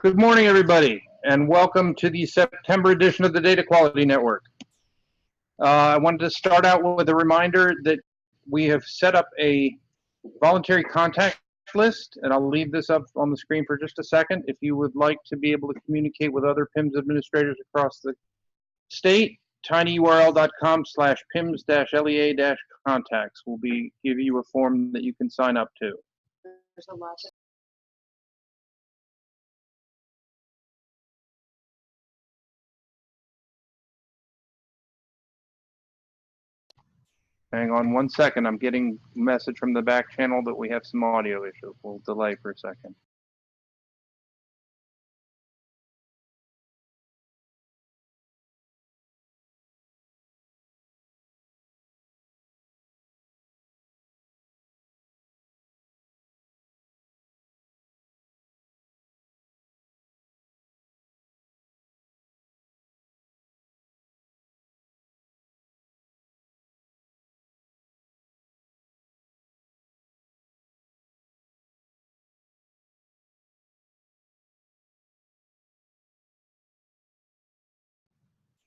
Good morning, everybody, and welcome to the September edition of the Data Quality Network. I wanted to start out with a reminder that we have set up a voluntary contact list, and I'll leave this up on the screen for just a second. If you would like to be able to communicate with other PIMS administrators across the state, tinyurl.com/PIMS-LEA-contacts will give you a form that you can sign up to. There's a lot of Hang on one second. I'm getting a message from the back channel that we have some audio issues. We'll delay for a second.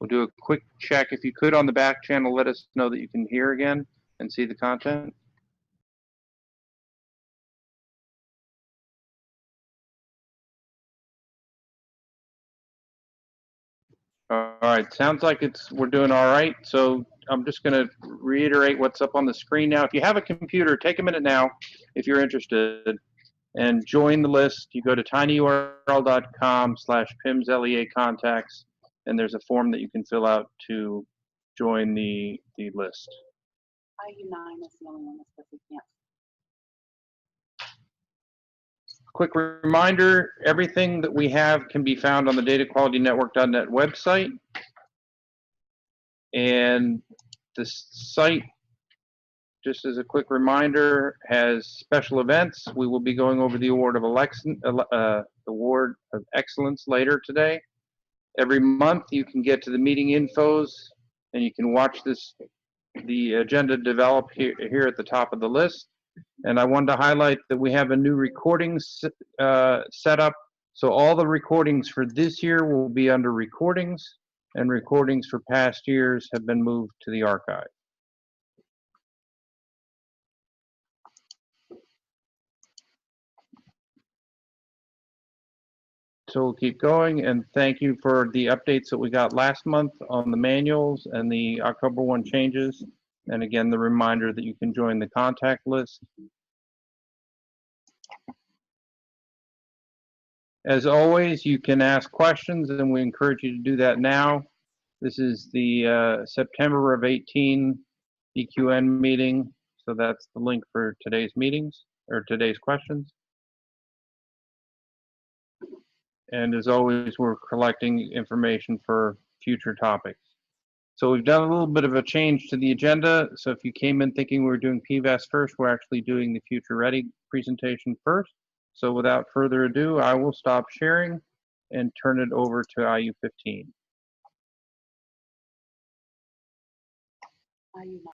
We'll do a quick check. If you could, on the back channel, let us know that you can hear again and see the content. All right, sounds like we're doing all right. So I'm just going to reiterate what's up on the screen now. If you have a computer, take a minute now if you're interested and join the list. You go to tinyurl.com/PIMS-LEA-contacts, and there's a form that you can fill out to join the list. IU9 is the only one that says we can't. Quick reminder, everything that we have can be found on the dataqualitynetwork.net website. And the site, just as a quick reminder, has special events. We will be going over the Award of Excellence later today. Every month you can get to the meeting infos and you can watch the agenda develop here at the top of the list. And I wanted to highlight that we have a new recording set up. So all the recordings for this year will be under recordings, and recordings for past years have been moved to the archive. So we'll keep going, and thank you for the updates that we got last month on the manuals and the October 1 changes. And again, the reminder that you can join the contact list. As always, you can ask questions, and we encourage you to do that now. This is the September of 18 EQN meeting, so that's the link for today's meetings, or today's questions. And as always, we're collecting information for future topics. So we've done a little bit of a change to the agenda. So if you came in thinking we were doing PVAAS first, we're actually doing the Future Ready presentation first. So without further ado, I will stop sharing and turn it over to IU15. IU9.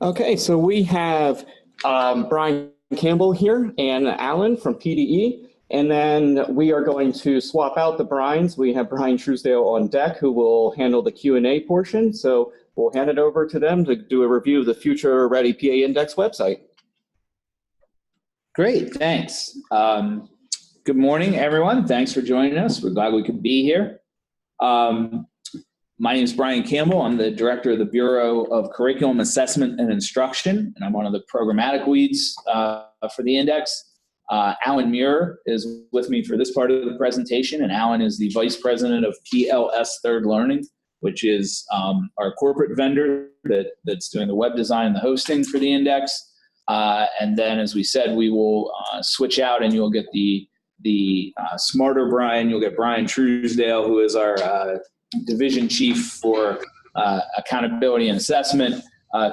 Okay, so we have Brian Campbell here and Alan from PDE, and then we are going to swap out the Brians. We have Brian Truesdale on deck who will handle the Q&A portion, so we'll hand it over to them to do a review of the Future Ready PA Index website. Great, thanks. Good morning, everyone. Thanks for joining us. We're glad we could be here. My name is Brian Campbell. I'm the director of the Bureau of Curriculum Assessment and Instruction, and I'm one of the programmatic leads for the index. Alan Muir is with me for this part of the presentation, and Alan is the vice president of PLS Third Learning, which is our corporate vendor that's doing the web design and the hosting for the index. And then, as we said, we will switch out, and you'll get the smarter Brian. You'll get Brian Truesdale, who is our division chief for accountability and assessment,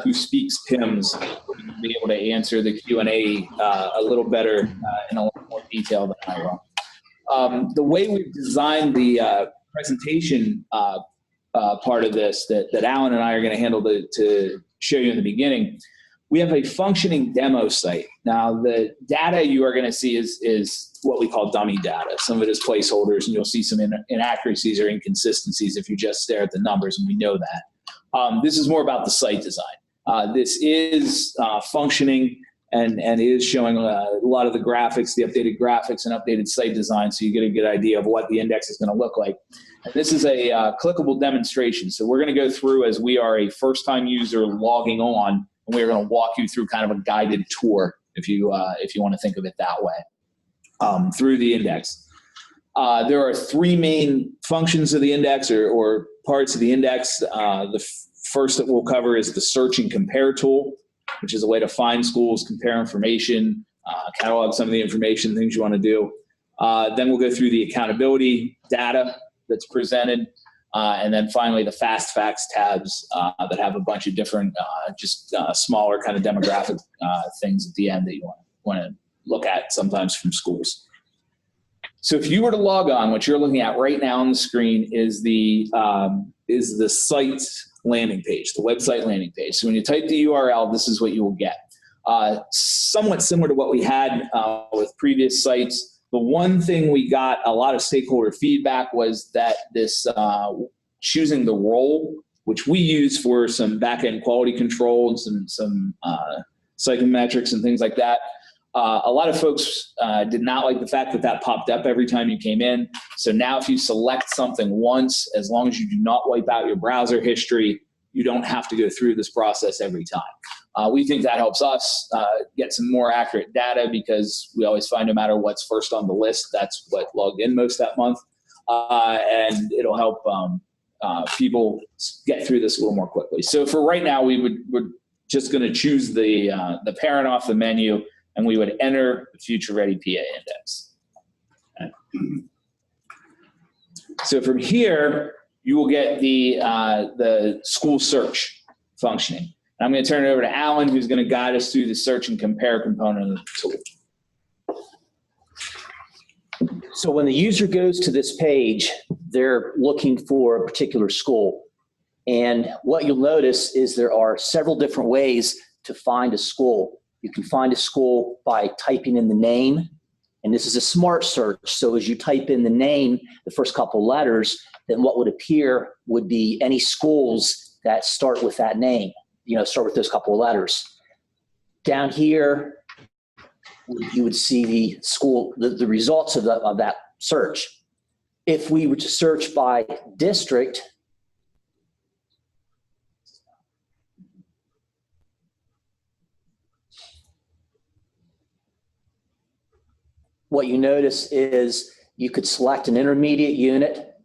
who speaks PIMS, will be able to answer the Q&A a little better in a more detail than I will. The way we've designed the presentation part of this that Alan and I are going to handle to show you in the beginning, we have a functioning demo site. Now, the data you are going to see is what we call dummy data. Some of it is placeholders, and you'll see some inaccuracies or inconsistencies if you just stare at the numbers, and we know that. This is more about the site design. This is functioning and is showing a lot of the graphics, the updated graphics and updated site design, so you get a good idea of what the index is going to look like. And this is a clickable demonstration. So we're going to go through as we are a first-time user logging on, and we're going to walk you through kind of a guided tour, if you want to think of it that way, through the index. There are three main functions of the index or parts of the index. The first that we'll cover is the search and compare tool, which is a way to find schools, compare information, catalog some of the information, things you want to do. Then we'll go through the accountability data that's presented. And then finally, the fast facts tabs that have a bunch of different, smaller kind of demographic things at the end that you want to look at sometimes from schools. So if you were to log on, what you're looking at right now on the screen is the site landing page, the website landing page. So when you type the URL, this is what you will get. Somewhat similar to what we had with previous sites. The one thing we got a lot of stakeholder feedback was that this choosing the role, which we use for some back-end quality control and some psychometrics and things like that. A lot of folks did not like the fact that that popped up every time you came in. So now if you select something once, as long as you do not wipe out your browser history, you don't have to go through this process every time. We think that helps us get some more accurate data because we always find no matter what's first on the list, that's what logged in most that month. And it'll help people get through this a little more quickly. So for right now, we're just going to choose the parent off the menu, and we would enter the Future Ready PA index. Okay. So from here, you will get the school search functioning. I'm going to turn it over to Alan, who's going to guide us through the search and compare component of the tool. So when the user goes to this page, they're looking for a particular school. And what you'll notice is there are several different ways to find a school. You can find a school by typing in the name, and this is a smart search. So as you type in the name, the first couple letters, then what would appear would be any schools that start with that name. Start with those couple of letters. Down here, you would see the school, the results of that search. If we were to search by district, what you notice is you could select an intermediate unit.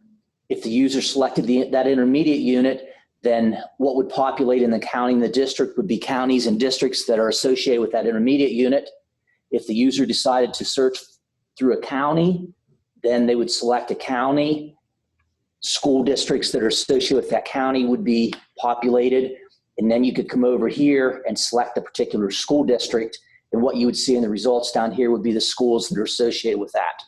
If the user selected that intermediate unit, then what would populate in the county and the district would be counties and districts that are associated with that intermediate unit. If the user decided to search through a county, then they would select a county. School districts that are associated with that county would be populated. And then you could come over here and select a particular school district. And what you would see in the results down here would be the schools that are associated with that.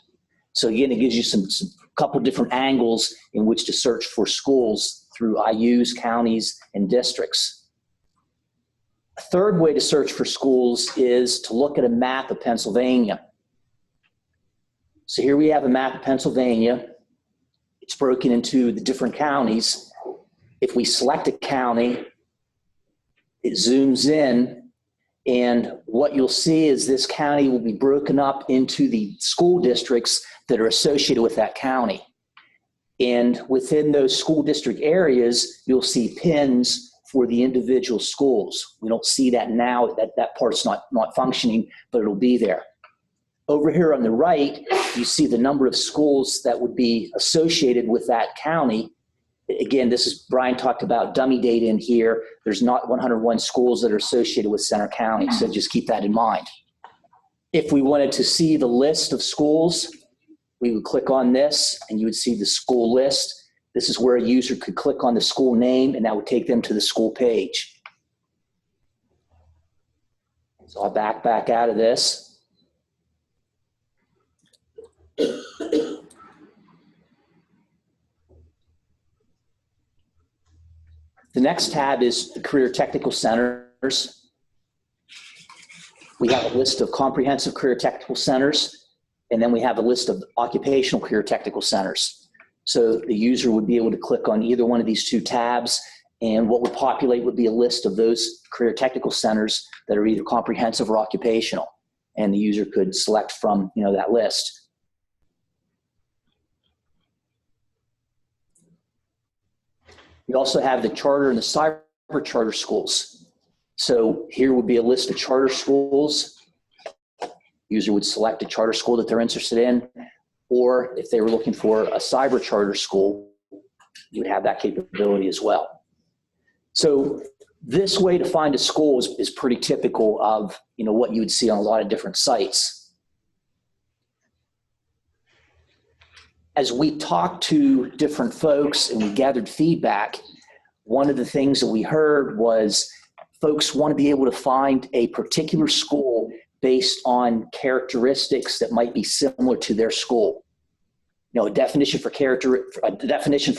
So again, it gives you some couple different angles in which to search for schools through IUs, counties, and districts. A third way to search for schools is to look at a map of Pennsylvania. So here we have a map of Pennsylvania. It's broken into the different counties. If we select a county, it zooms in, and what you'll see is this county will be broken up into the school districts that are associated with that county. And within those school district areas, you'll see pins for the individual schools. We don't see that now, that part's not functioning, but it'll be there. Over here on the right, you see the number of schools that would be associated with that county. Again, this is, Brian talked about dummy data in here. There's not 101 schools that are associated with Center County, so just keep that in mind. If we wanted to see the list of schools, we would click on this and you would see the school list. This is where a user could click on the school name and that would take them to the school page. So I'll back out of this. The next tab is the Career Technical Centers. We have a list of comprehensive career technical centers, and then we have a list of occupational career technical centers. So the user would be able to click on either one of these two tabs, and what would populate would be a list of those career technical centers that are either comprehensive or occupational, and the user could select from that list. We also have the charter and the cyber charter schools. So here would be a list of charter schools. User would select a charter school that they're interested in, or if they were looking for a cyber charter school, you would have that capability as well. So this way to find a school is pretty typical of what you would see on a lot of different sites. As we talked to different folks and we gathered feedback, one of the things that we heard was folks want to be able to find a particular school based on characteristics that might be similar to their school. A definition for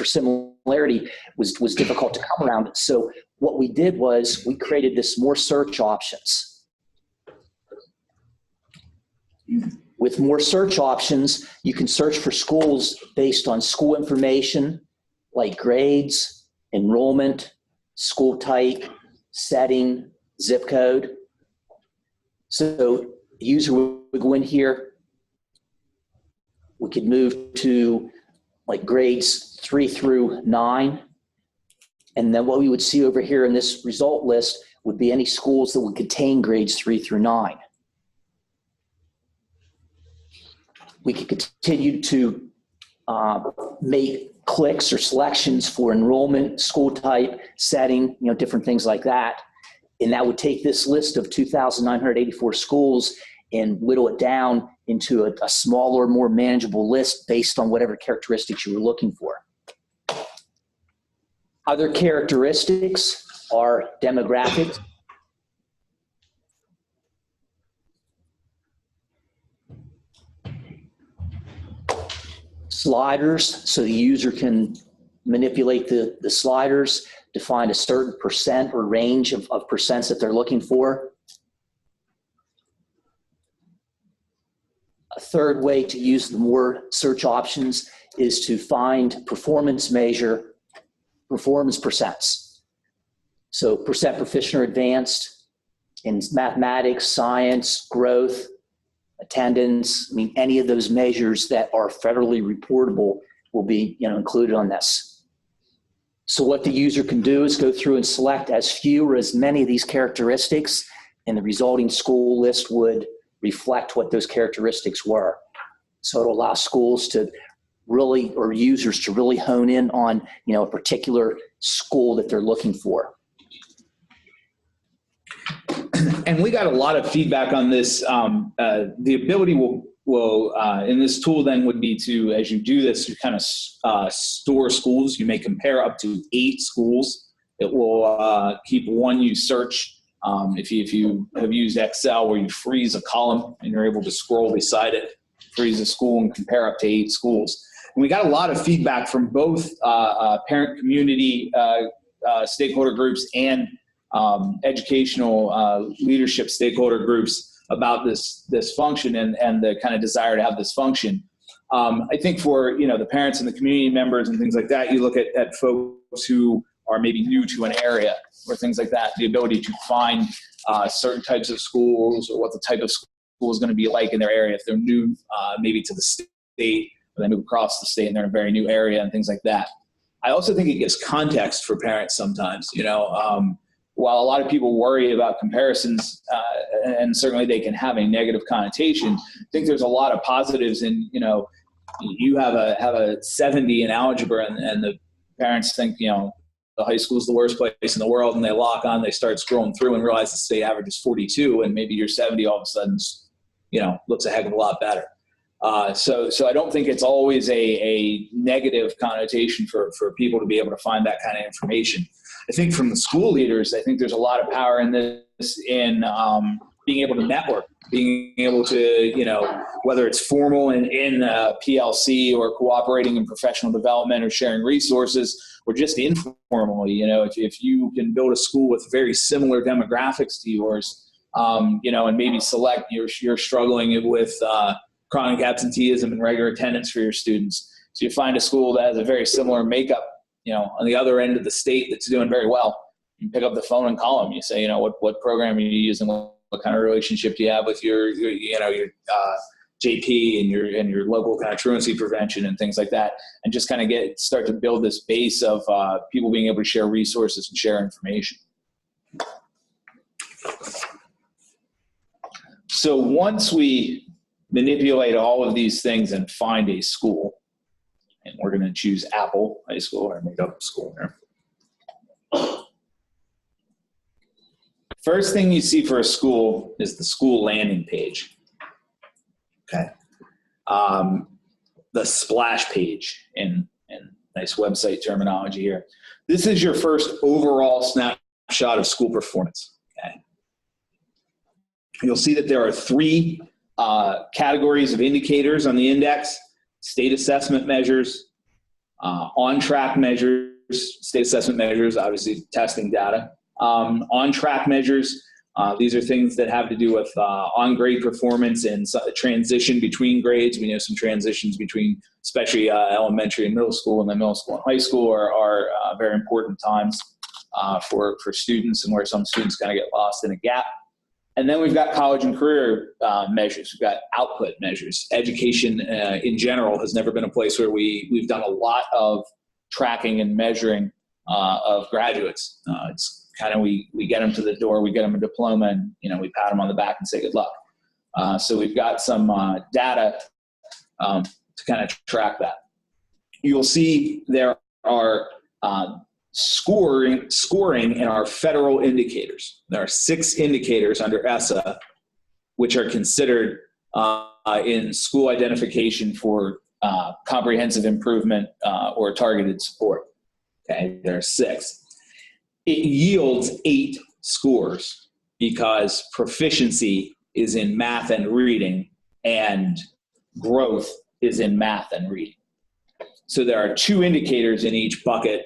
similarity was difficult to come around. So what we did was we created this more search options. With more search options, you can search for schools based on school information like grades, enrollment, school type, setting, zip code. So the user would go in here. We could move to like grades 3 through 9. And then what we would see over here in this result list would be any schools that would contain grades 3 through 9. We could continue to make clicks or selections for enrollment, school type, setting, different things like that. And that would take this list of 2,984 schools and whittle it down into a smaller, more manageable list based on whatever characteristics you were looking for. Other characteristics are demographics. Sliders, so the user can manipulate the sliders to find a certain percent or range of percents that they're looking for. A third way to use the more search options is to find performance percents. So percent proficient or advanced in mathematics, science, growth, attendance. Any of those measures that are federally reportable will be included on this. So what the user can do is go through and select as few or as many of these characteristics, and the resulting school list would reflect what those characteristics were. So it'll allow schools to really, or users to really hone in on a particular school that they're looking for. And we got a lot of feedback on this. The ability will in this tool then would be to, as you do this, you kind of store schools. You may compare up to 8 schools. It will keep one you search. If you have used Excel where you freeze a column and you're able to scroll beside it, freeze a school and compare up to 8 schools. And we got a lot of feedback from both parent community stakeholder groups and educational leadership stakeholder groups about this function and the kind of desire to have this function. I think for the parents and the community members and things like that, you look at folks who are maybe new to an area or things like that, the ability to find certain types of schools or what the type of school is going to be like in their area if they're new maybe to the state, or they move across the state and they're in a very new area and things like that. I also think it gives context for parents sometimes. While a lot of people worry about comparisons, and certainly they can have a negative connotation, I think there's a lot of positives in, you have a 70 in algebra and the parents think, the high school is the worst place in the world, and they lock on, they start scrolling through and realize the state average is 42, and maybe your 70 all of a sudden, looks a heck of a lot better. So I don't think it's always a negative connotation for people to be able to find that kind of information. I think from the school leaders, I think there's a lot of power in this, in being able to network, being able to, you know, whether it's formal in PLC or cooperating in professional development or sharing resources, or just informally, you know, if you can build a school with very similar demographics to yours, you know, and maybe select, you're struggling with chronic absenteeism and regular attendance for your students. So you find a school that has a very similar makeup, you know, on the other end of the state that's doing very well. You pick up the phone and call them. You say, you know, what program are you using? What kind of relationship do you have with your you know, your JP and your local kind of truancy prevention and things like that, and just kind of start to build this base of people being able to share resources and share information. So once we manipulate all of these things and find a school, and we're going to choose Apple High School, or made up school here. First thing you see for a school is the school landing page. Okay. The splash page in nice website terminology here. This is your first overall snapshot of school performance. Okay. You'll see that there are 3 categories of indicators on the index: state assessment measures, on-track measures, state assessment measures, obviously testing data, on-track measures. These are things that have to do with on-grade performance and transition between grades. We know some transitions between, especially elementary and middle school, and then middle school and high school are very important times for students, and where some students kind of get lost in a gap. And then we've got college and career measures. We've got output measures. Education in general has never been a place where we've done a lot of tracking and measuring of graduates. It's kind of, we get them to the door, we get them a diploma, and, you know, we pat them on the back and say good luck. So we've got some data to kind of track that. You'll see there are scoring in our federal indicators. There are 6 indicators under ESSA which are considered in school identification for comprehensive improvement or targeted support. Okay, there are 6. It yields 8 scores because proficiency is in math and reading, and growth is in math and reading. So there are 2 indicators in each bucket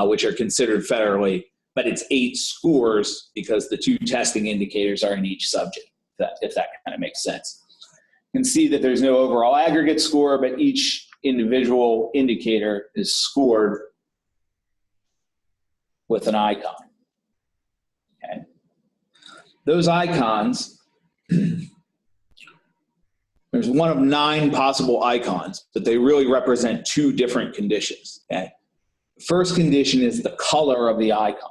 which are considered federally, but it's 8 scores because the 2 testing indicators are in each subject, if that kind of makes sense. You can see that there's no overall aggregate score, but each individual indicator is scored with an icon. Okay. Those icons, there's one of 9 possible icons, but they really represent 2 different conditions. Okay. The first condition is the color of the icon.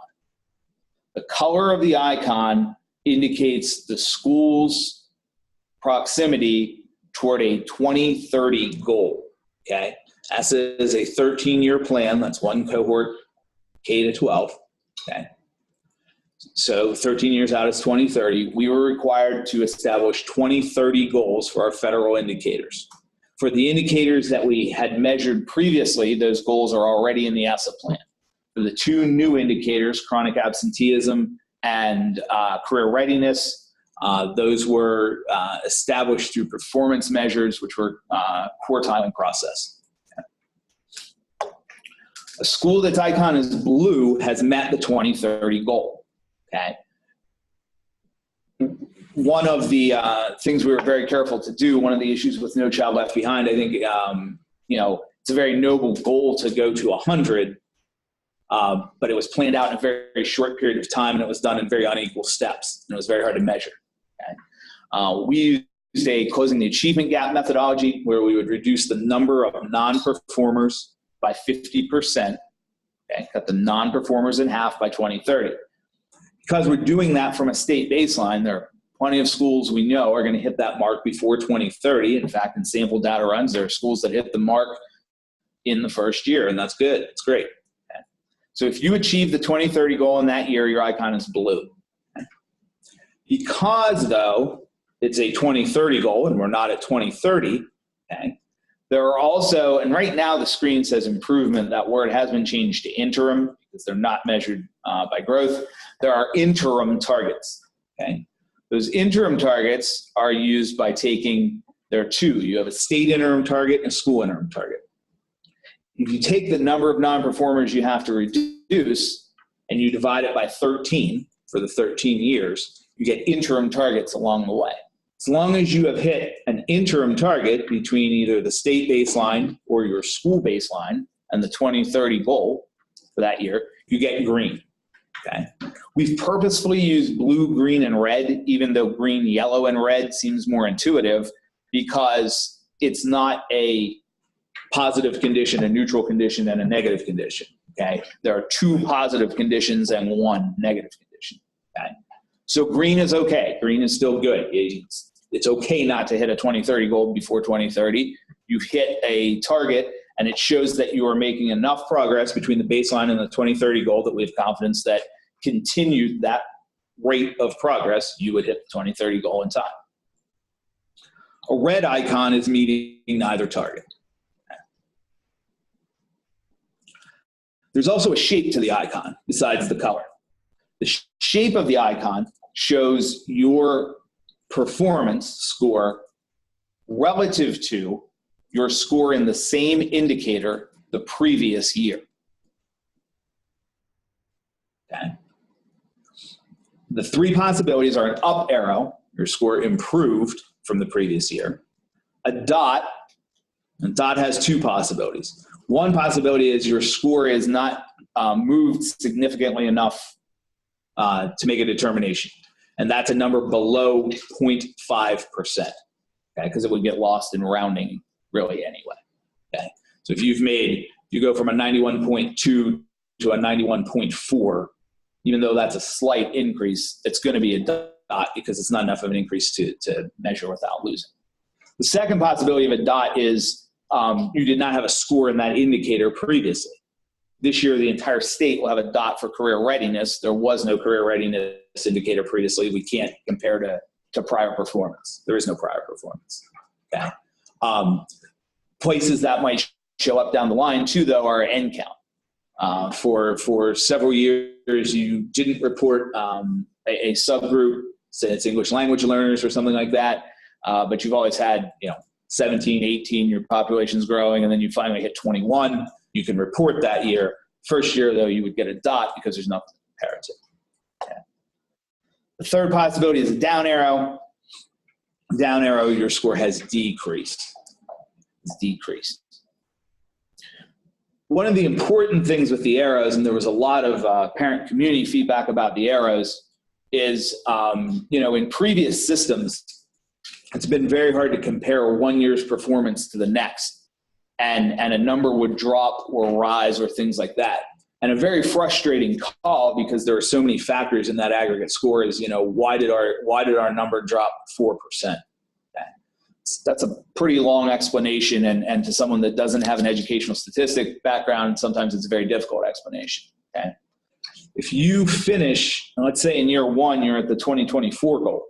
The color of the icon indicates the school's proximity toward a 2030 goal. Okay. This is a 13-year plan. That's one cohort, K to 12. Okay. So 13 years out is 2030. We were required to establish 2030 goals for our federal indicators. For the indicators that we had measured previously, those goals are already in the ESSA plan. For the 2 new indicators, chronic absenteeism and career readiness, those were established through performance measures, which were quartiling process. A school that's icon is blue has met the 2030 goal. Okay. One of the things we were very careful to do, one of the issues with No Child Left Behind, I think, you know, it's a very noble goal to go to 100, but it was planned out in a very, very short period of time, and it was done in very unequal steps, and it was very hard to measure. Okay. We used a closing the achievement gap methodology where we would reduce the number of non-performers by 50%, okay, cut the non-performers in half by 2030. Because we're doing that from a state baseline, there are plenty of schools we know are going to hit that mark before 2030. In fact, in sample data runs, there are schools that hit the mark in the first year, and that's good. It's great. Okay. So if you achieve the 2030 goal in that year, your icon is blue. Okay. Because, though, it's a 2030 goal and we're not at 2030, okay, there are also, and right now the screen says improvement. That word has been changed to interim because they're not measured by growth. There are interim targets. Okay. Those interim targets are used by there are two. You have a state interim target and a school interim target. If you take the number of non-performers you have to reduce and you divide it by 13 for the 13 years, you get interim targets along the way. As long as you have hit an interim target between either the state baseline or your school baseline and the 2030 goal for that year, you get green. Okay. We've purposefully used blue, green, and red, even though green, yellow, and red seems more intuitive, because it's not a positive condition, a neutral condition, and a negative condition. Okay. There are two positive conditions and one negative condition. Okay. So green is okay. Green is still good. It's okay not to hit a 2030 goal before 2030. You've hit a target, and it shows that you are making enough progress between the baseline and the 2030 goal that we have confidence that continued that rate of progress, you would hit the 2030 goal in time. A red icon is meeting neither target. There's also a shape to the icon besides the color. The shape of the icon shows your performance score relative to your score in the same indicator the previous year. Okay. The three possibilities are an up arrow, your score improved from the previous year. A dot has two possibilities. One possibility is your score is not moved significantly enough to make a determination. And that's a number below 0.5%, okay? Because it would get lost in rounding really anyway, okay? So if you go from a 91.2 to a 91.4, even though that's a slight increase, it's going to be a dot because it's not enough of an increase to measure without losing. The second possibility of a dot is you did not have a score in that indicator previously. This year, the entire state will have a dot for career readiness. There was no career readiness indicator previously. We can't compare to prior performance. There is no prior performance. Okay. Places that might show up down the line too, though, are end count. For several years, you didn't report a subgroup, say it's English language learners or something like that, but you've always had 17, 18, your population's growing, and then you finally hit 21. You can report that year. First year, though, you would get a dot because there's nothing to compare it to. Okay. The third possibility is a down arrow. Down arrow, your score has decreased. It's decreased. One of the important things with the arrows, and there was a lot of parent community feedback about the arrows, is in previous systems, it's been very hard to compare one year's performance to the next. And a number would drop or rise or things like that. And a very frustrating call, because there are so many factors in that aggregate score, is, why did our number drop 4%? Okay. That's a pretty long explanation. And to someone that doesn't have an educational statistic background, sometimes it's a very difficult explanation. Okay. If you finish, let's say in year one, you're at the 2024 goal.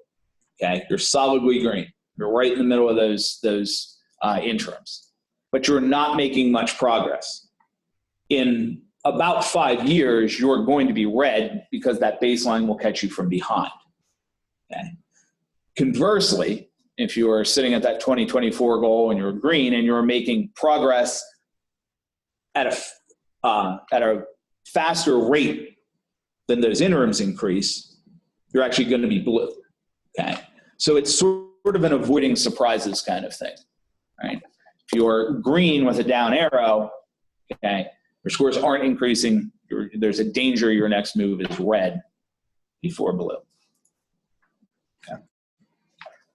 Okay. You're solidly green. You're right in the middle of those interims. But you're not making much progress. In about 5 years, you're going to be red because that baseline will catch you from behind. Okay. Conversely, if you are sitting at that 2024 goal and you're green and you're making progress at a faster rate than those interims increase, you're actually going to be blue. Okay. So it's sort of an avoiding surprises kind of thing, right? If you're green with a down arrow, okay, your scores aren't increasing. There's a danger your next move is red before blue. Okay.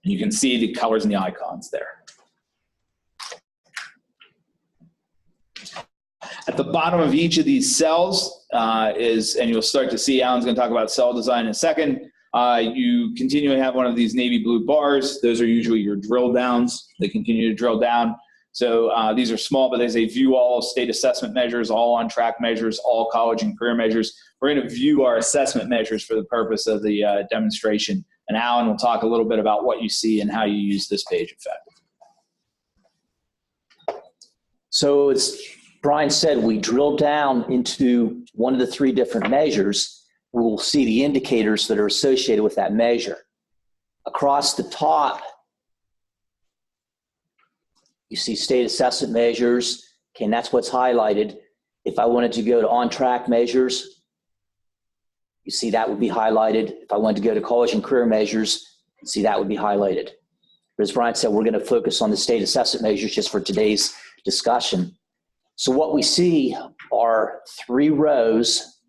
And you can see the colors and the icons there. At the bottom of each of these cells and you'll start to see, Alan's going to talk about cell design in a second. You continue to have one of these navy blue bars. Those are usually your drill downs. They continue to drill down. So these are small, but there's a view all state assessment measures, all on track measures, all college and career measures. We're going to view our assessment measures for the purpose of the demonstration. And Alan will talk a little bit about what you see and how you use this page effectively. So as Brian said, we drill down into one of the three different measures. We'll see the indicators that are associated with that measure. Across the top, you see state assessment measures. Okay, and that's what's highlighted. If I wanted to go to on-track measures, you see that would be highlighted. If I wanted to go to college and career measures, you see that would be highlighted. But as Brian said, we're going to focus on the state assessment measures just for today's discussion. So what we see are 3 rows.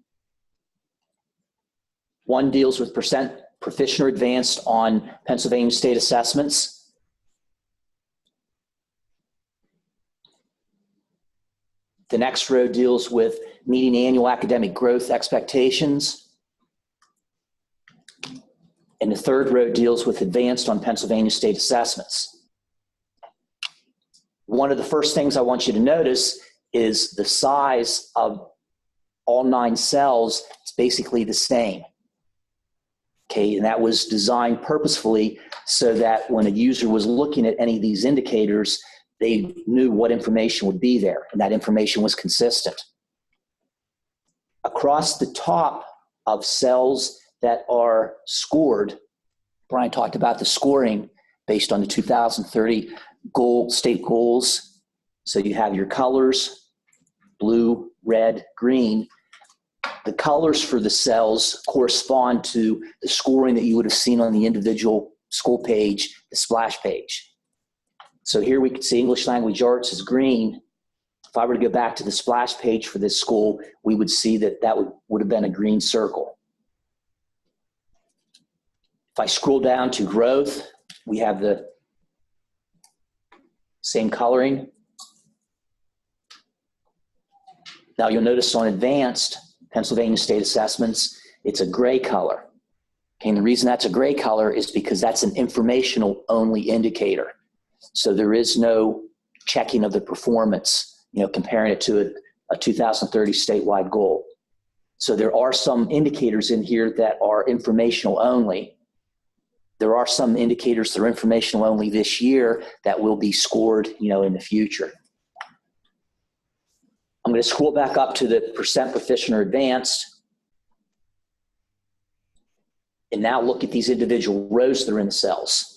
One deals with percent proficient or advanced on Pennsylvania state assessments. The next row deals with meeting annual academic growth expectations. And the third row deals with advanced on Pennsylvania state assessments. One of the first things I want you to notice is the size of all 9 cells is basically the same. Okay, and that was designed purposefully so that when a user was looking at any of these indicators, they knew what information would be there, and that information was consistent. Across the top of cells that are scored, Brian talked about the scoring based on the 2030 state goals. So you have your colors, blue, red, green. The colors for the cells correspond to the scoring that you would have seen on the individual school page, the splash page. So here we can see English Language Arts is green. If I were to go back to the splash page for this school, we would see that that would have been a green circle. If I scroll down to growth, we have the same coloring. Now you'll notice on advanced Pennsylvania state assessments, it's a gray color. Okay, and the reason that's a gray color is because that's an informational only indicator. So there is no checking of the performance, comparing it to a 2030 statewide goal. So there are some indicators in here that are informational only. There are some indicators that are informational only this year that will be scored, in the future. I'm going to scroll back up to the percent proficient or advanced. And now look at these individual rows that are in the cells.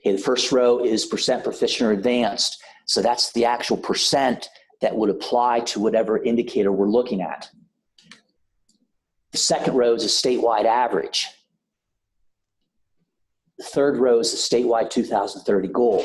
Okay, the first row is percent proficient or advanced. So that's the actual percent that would apply to whatever indicator we're looking at. The second row is a statewide average. The third row is the statewide 2030 goal.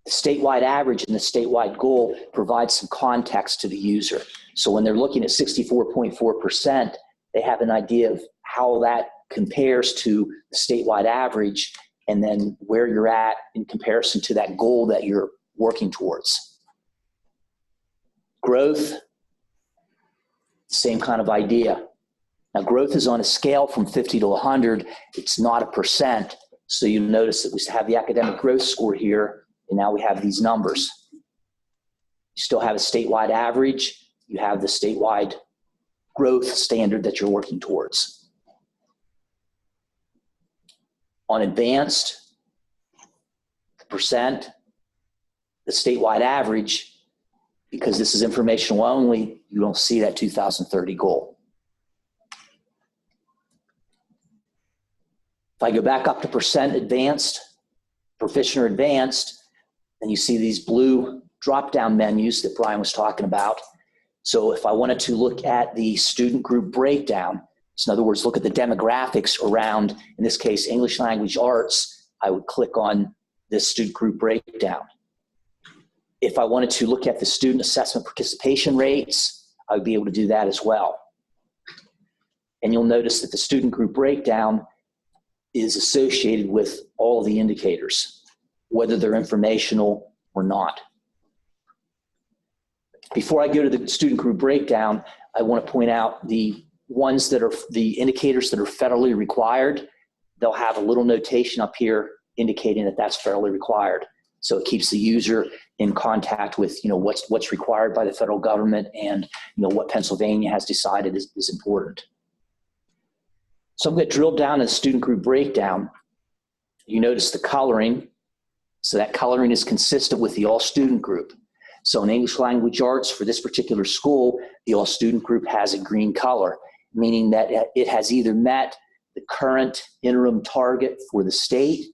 The statewide average and the statewide goal provide some context to the user. So when they're looking at 64.4%, they have an idea of how that compares to the statewide average and then where you're at in comparison to that goal that you're working towards. Growth, same kind of idea. Now growth is on a scale from 50 to 100. It's not a percent. So you notice that we have the academic growth score here, and now we have these numbers. You still have a statewide average. You have the statewide growth standard that you're working towards. On advanced, the percent, the statewide average, because this is informational only, you don't see that 2030 goal. If I go back up to percent advanced, proficient or advanced, then you see these blue drop-down menus that Brian was talking about. So if I wanted to look at the student group breakdown, so in other words, look at the demographics around, in this case, English Language Arts, I would click on this student group breakdown. If I wanted to look at the student assessment participation rates, I would be able to do that as well. And you'll notice that the student group breakdown is associated with all of the indicators, whether they're informational or not. Before I go to the student group breakdown, I want to point out the ones that are the indicators that are federally required. They'll have a little notation up here indicating that that's federally required. So it keeps the user in contact with what's required by the federal government and what Pennsylvania has decided is important. So I'm going to drill down to the student group breakdown. You notice the coloring. So that coloring is consistent with the all student group. So in English Language Arts for this particular school, the all student group has a green color, meaning that it has either met the current interim target for the state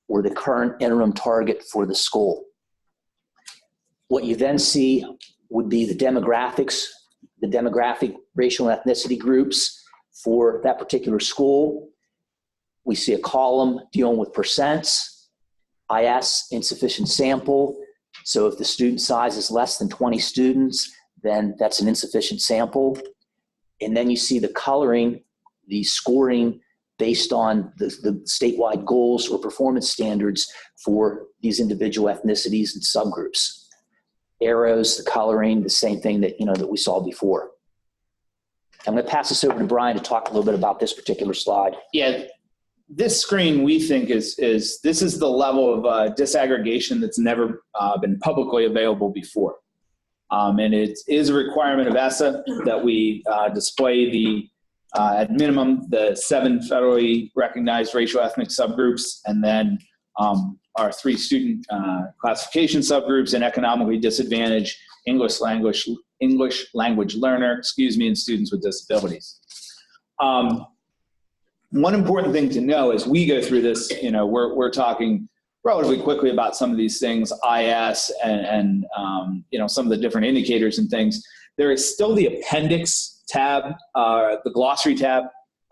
or the current interim target for the school. What you then see would be the demographics, the demographic, racial, and ethnicity groups for that particular school. We see a column dealing with percents, IS, insufficient sample. So if the student size is less than 20 students, then that's an insufficient sample. And then you see the coloring, the scoring based on the statewide goals or performance standards for these individual ethnicities and subgroups. Arrows, the coloring, the same thing that, that we saw before. I'm going to pass this over to Brian to talk a little bit about this particular slide. Yeah, this screen we think is this is the level of disaggregation that's never been publicly available before. And it is a requirement of ESSA that we display the, at minimum, the 7 federally recognized racial ethnic subgroups, and then our 3 student classification subgroups and economically disadvantaged English language learner, and students with disabilities. One important thing to know as we go through this, we're talking relatively quickly about some of these things, IS and some of the different indicators and things. There is still the appendix tab, the glossary tab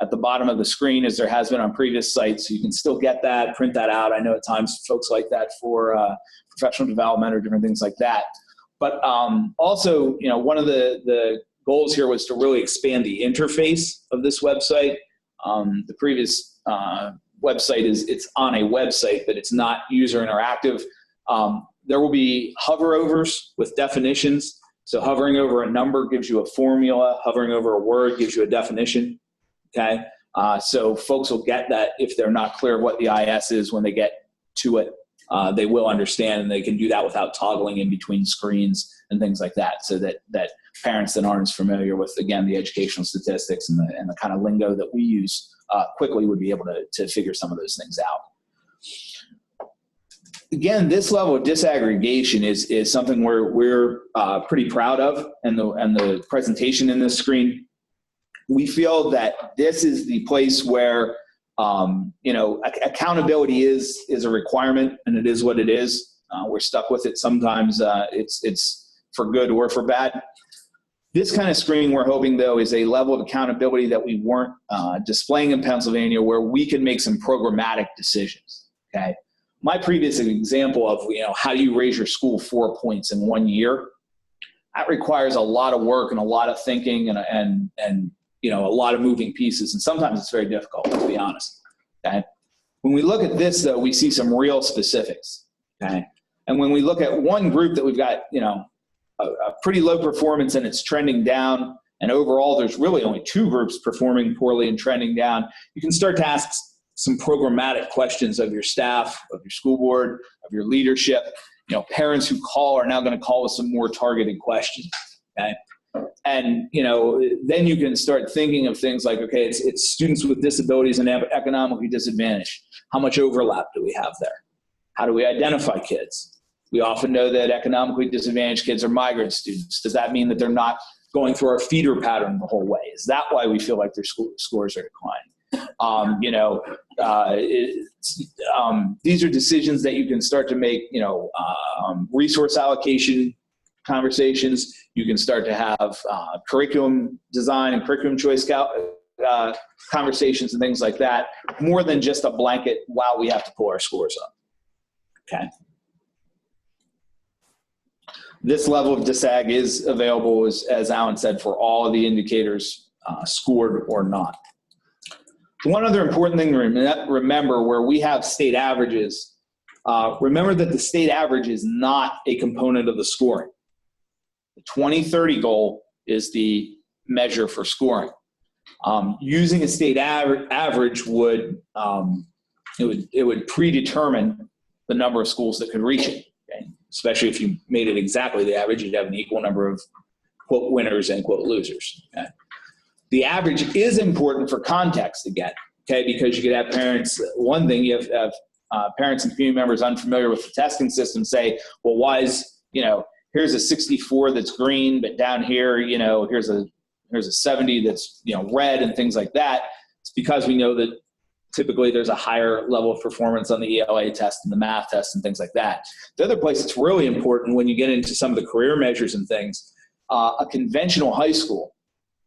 at the bottom of the screen, as there has been on previous sites. So you can still get that, print that out. I know at times folks like that for professional development or different things like that. But also, one of the goals here was to really expand the interface of this website. The previous website it's on a website, but it's not user interactive. There will be hoverovers with definitions. So hovering over a number gives you a formula. Hovering over a word gives you a definition. Okay. So folks will get that if they're not clear what the IS is when they get to it. They will understand, and they can do that without toggling in between screens and things like that, so that parents that aren't as familiar with, again, the educational statistics and the kind of lingo that we use quickly would be able to figure some of those things out. Again, this level of disaggregation is something we're pretty proud of, and the presentation in this screen. We feel that this is the place where accountability is a requirement, and it is what it is. We're stuck with it. Sometimes it's for good or for bad. This kind of screen, we're hoping, though, is a level of accountability that we weren't displaying in Pennsylvania, where we can make some programmatic decisions. Okay. My previous example of how do you raise your school 4 points in 1 year, that requires a lot of work and a lot of thinking and a lot of moving pieces, and sometimes it's very difficult, to be honest. Okay. When we look at this, though, we see some real specifics. Okay. And when we look at one group that we've got, a pretty low performance and it's trending down, and overall there's really only 2 groups performing poorly and trending down, you can start to ask some programmatic questions of your staff, of your school board, of your leadership. Parents who call are now going to call with some more targeted questions. Okay. And, then you can start thinking of things like, okay, it's students with disabilities and economically disadvantaged. How much overlap do we have there? How do we identify kids? We often know that economically disadvantaged kids are migrant students. Does that mean that they're not going through our feeder pattern the whole way? Is that why we feel like their scores are declining? These are decisions that you can start to make, resource allocation conversations. You can start to have curriculum design and curriculum choice conversations and things like that, more than just a blanket, wow, we have to pull our scores up. Okay. This level of disag is available, as Alan said, for all of the indicators, scored or not. One other important thing to remember, where we have state averages, remember that the state average is not a component of the scoring. The 2030 goal is the measure for scoring. Using a state average would predetermine the number of schools that could reach it. Okay? Especially if you made it exactly the average, you'd have an equal number of quote winners and quote losers. Okay? The average is important for context again, okay? Because you could have parents. One thing, you have parents and community members unfamiliar with the testing system say, well, why is here's a 64 that's green, but down here, here's a 70 that's red and things like that. It's because we know that typically there's a higher level of performance on the ELA test and the math test and things like that. The other place it's really important when you get into some of the career measures and things, a conventional high school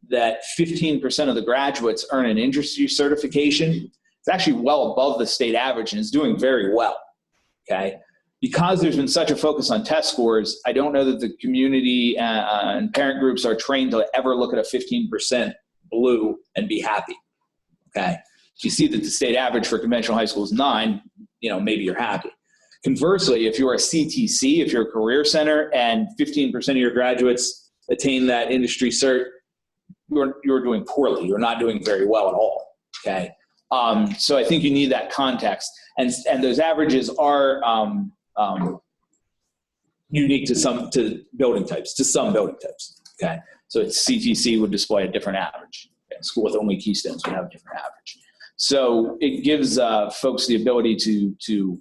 that 15% of the graduates earn an industry certification, it's actually well above the state average and is doing very well, okay? Because there's been such a focus on test scores, I don't know that the community and parent groups are trained to ever look at a 15% blue and be happy, okay? If you see that the state average for conventional high school is 9, maybe you're happy. Conversely, if you're a CTC, if you're a career center and 15% of your graduates attain that industry cert, you're doing poorly. You're not doing very well at all, okay? So I think you need that context. And those averages are unique to some building types, okay? So CTC would display a different average. Okay? School with only Keystones would have a different average. So it gives folks the ability to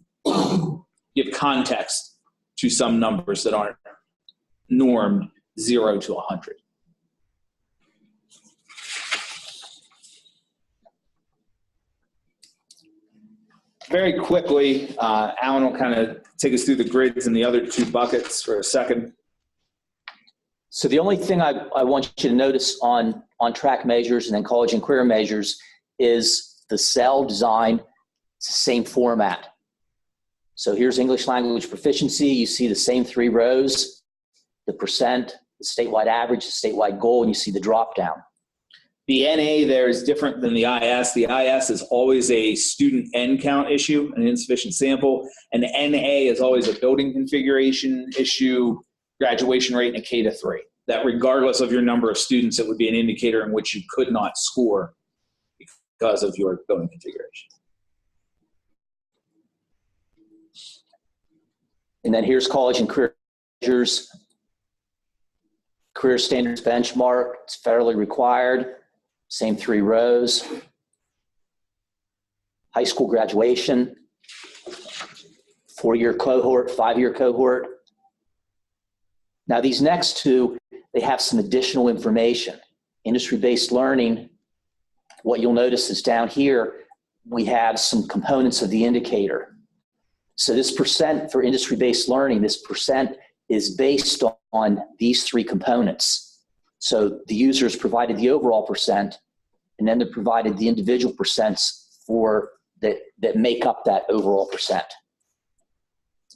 give context to some numbers that aren't normed 0 to 100. Very quickly, Alan will kind of take us through the grids and the other 2 buckets for a second. So the only thing I want you to notice on track measures and then college and career measures is the cell design. It's the same format. So here's English language proficiency. You see the same 3 rows, the percent, the statewide average, the statewide goal, and you see the drop down. The NA there is different than the IS. The IS is always a student N count issue, an insufficient sample, and the NA is always a building configuration issue, graduation rate, and a K to 3. That regardless of your number of students, it would be an indicator in which you could not score because of your building configuration. And then here's college and career measures. Career standards benchmark, it's federally required. Same 3 rows. High school graduation, 4-year cohort, 5-year cohort. Now these next 2, they have some additional information. Industry-based learning, what you'll notice is down here, we have some components of the indicator. So this percent for industry-based learning, this percent is based on these 3 components. So the users provided the overall percent, and then they provided the individual percents for that make up that overall percent.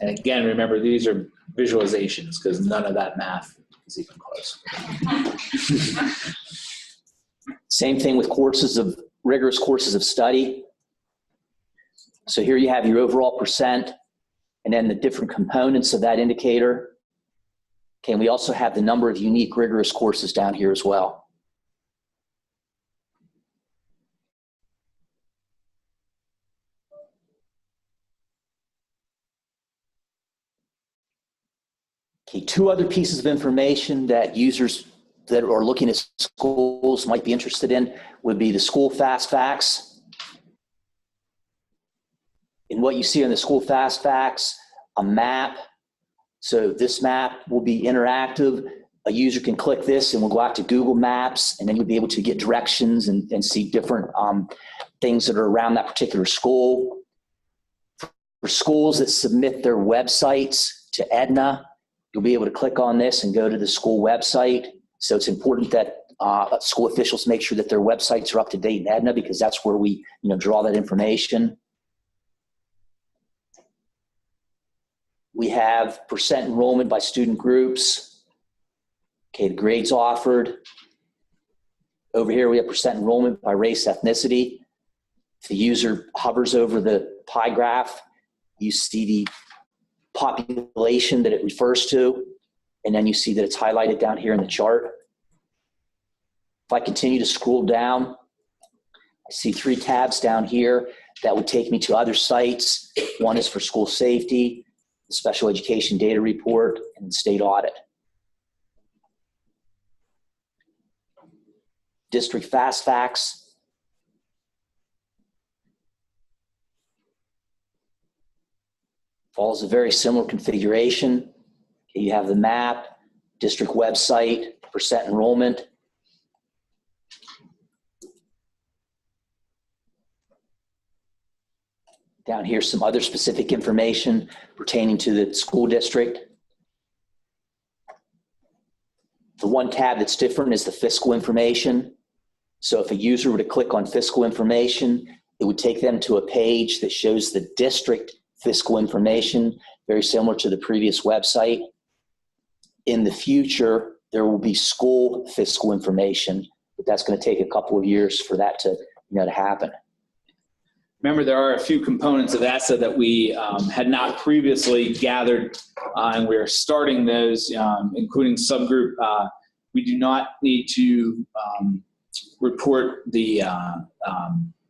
And again, remember, these are visualizations because none of that math is even close. Same thing with rigorous courses of study. So here you have your overall percent, and then the different components of that indicator. Okay, and we also have the number of unique rigorous courses down here as well. Okay, 2 other pieces of information that users that are looking at schools might be interested in would be the school fast facts. And what you see on the school fast facts, a map. So this map will be interactive. A user can click this and we'll go out to Google Maps, and then you'll be able to get directions and see different things that are around that particular school. For schools that submit their websites to Edna, you'll be able to click on this and go to the school website. So it's important that school officials make sure that their websites are up to date in Edna, because that's where we draw that information. We have percent enrollment by student groups. Okay, the grades offered. Over here we have percent enrollment by race, ethnicity. If the user hovers over the pie graph, you see the population that it refers to, and then you see that it's highlighted down here in the chart. If I continue to scroll down, I see 3 tabs down here that would take me to other sites. One is for school safety, the special education data report, and the state audit. District fast facts. Follows a very similar configuration. Okay, you have the map, district website, percent enrollment. Down here, some other specific information pertaining to the school district. The one tab that's different is the fiscal information. So if a user were to click on fiscal information, it would take them to a page that shows the district fiscal information, very similar to the previous website. In the future, there will be school fiscal information, but that's going to take a couple of years for that to, to happen. Remember, there are a few components of ASSA that we had not previously gathered, and we're starting those, including subgroup. We do not need to report the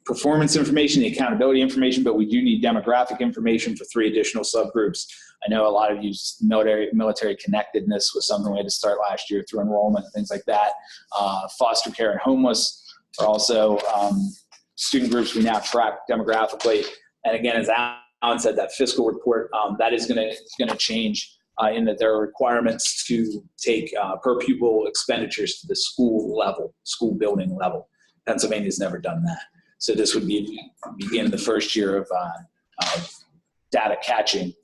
performance information, the accountability information, but we do need demographic information for 3 additional subgroups. I know a lot of you, military connectedness was something we had to start last year through enrollment and things like that. Foster care and homeless are also student groups we now track demographically. And again, as Alan said, that fiscal report, that is going to change in that there are requirements to take per pupil expenditures to the school level, school building level. Pennsylvania's never done that. So this would begin the first year of data catching.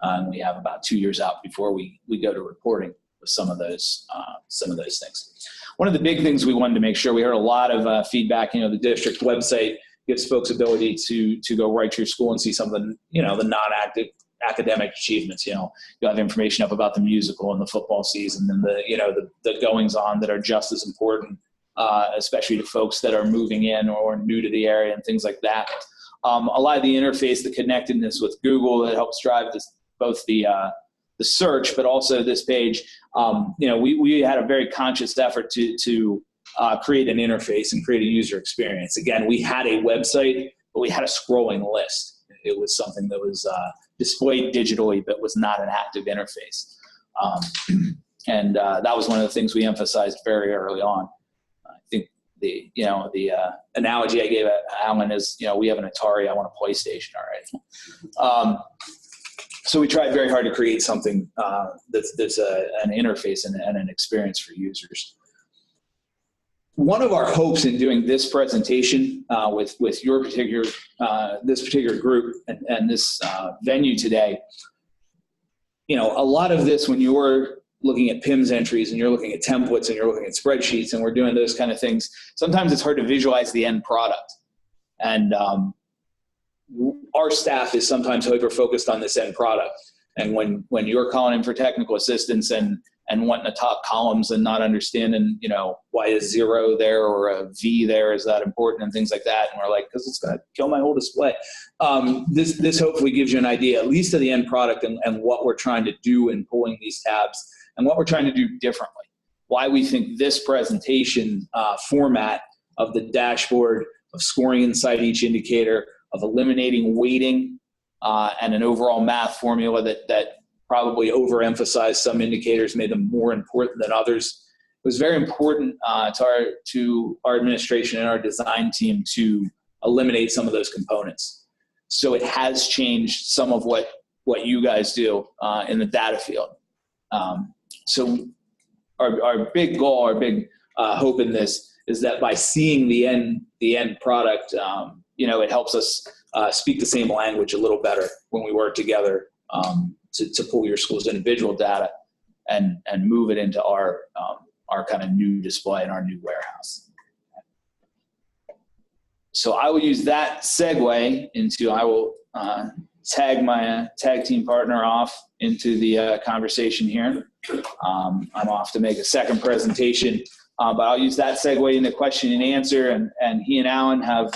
And we have about 2 years out before we go to reporting with some of those things. One of the big things we wanted to make sure, we heard a lot of feedback. The district website gives folks ability to go right to your school and see some of the the non-active academic achievements. You'll have information up about the musical and the football season, and the goings on that are just as important, especially to folks that are moving in or new to the area and things like that. A lot of the interface, the connectedness with Google, that helps drive this, both the search, but also this page. We had a very conscious effort to create an interface and create a user experience. Again, we had a website, but we had a scrolling list. It was something that was displayed digitally, but was not an active interface. And that was one of the things we emphasized very early on. I think the analogy I gave Alan is, we have an Atari, I want a PlayStation already. So we tried very hard to create something that's an interface and an experience for users. One of our hopes in doing this presentation with your particular this particular group and this venue today, a lot of this, when you're looking at PIMS entries and you're looking at templates and you're looking at spreadsheets and we're doing those kind of things, sometimes it's hard to visualize the end product. And our staff is sometimes hyper-focused on this end product. And when you're calling in for technical assistance and wanting to top columns and not understanding, why is 0 there or a V there is that important and things like that. And we're like, because it's going to kill my whole display. This hopefully gives you an idea, at least of the end product and what we're trying to do in pulling these tabs and what we're trying to do differently. Why we think this presentation format of the dashboard, of scoring inside each indicator, of eliminating weighting and an overall math formula that probably overemphasized some indicators, made them more important than others. It was very important to our administration and our design team to eliminate some of those components. So it has changed some of what you guys do in the data field. So our big goal, our big hope in this is that by seeing the end product, it helps us speak the same language a little better when we work together to pull your school's individual data and move it into our kind of new display in our new warehouse. So I will use that segue into, I will tag my tag team partner off into the conversation here. I'm off to make a second presentation. But I'll use that segue into question and answer, and he and Alan have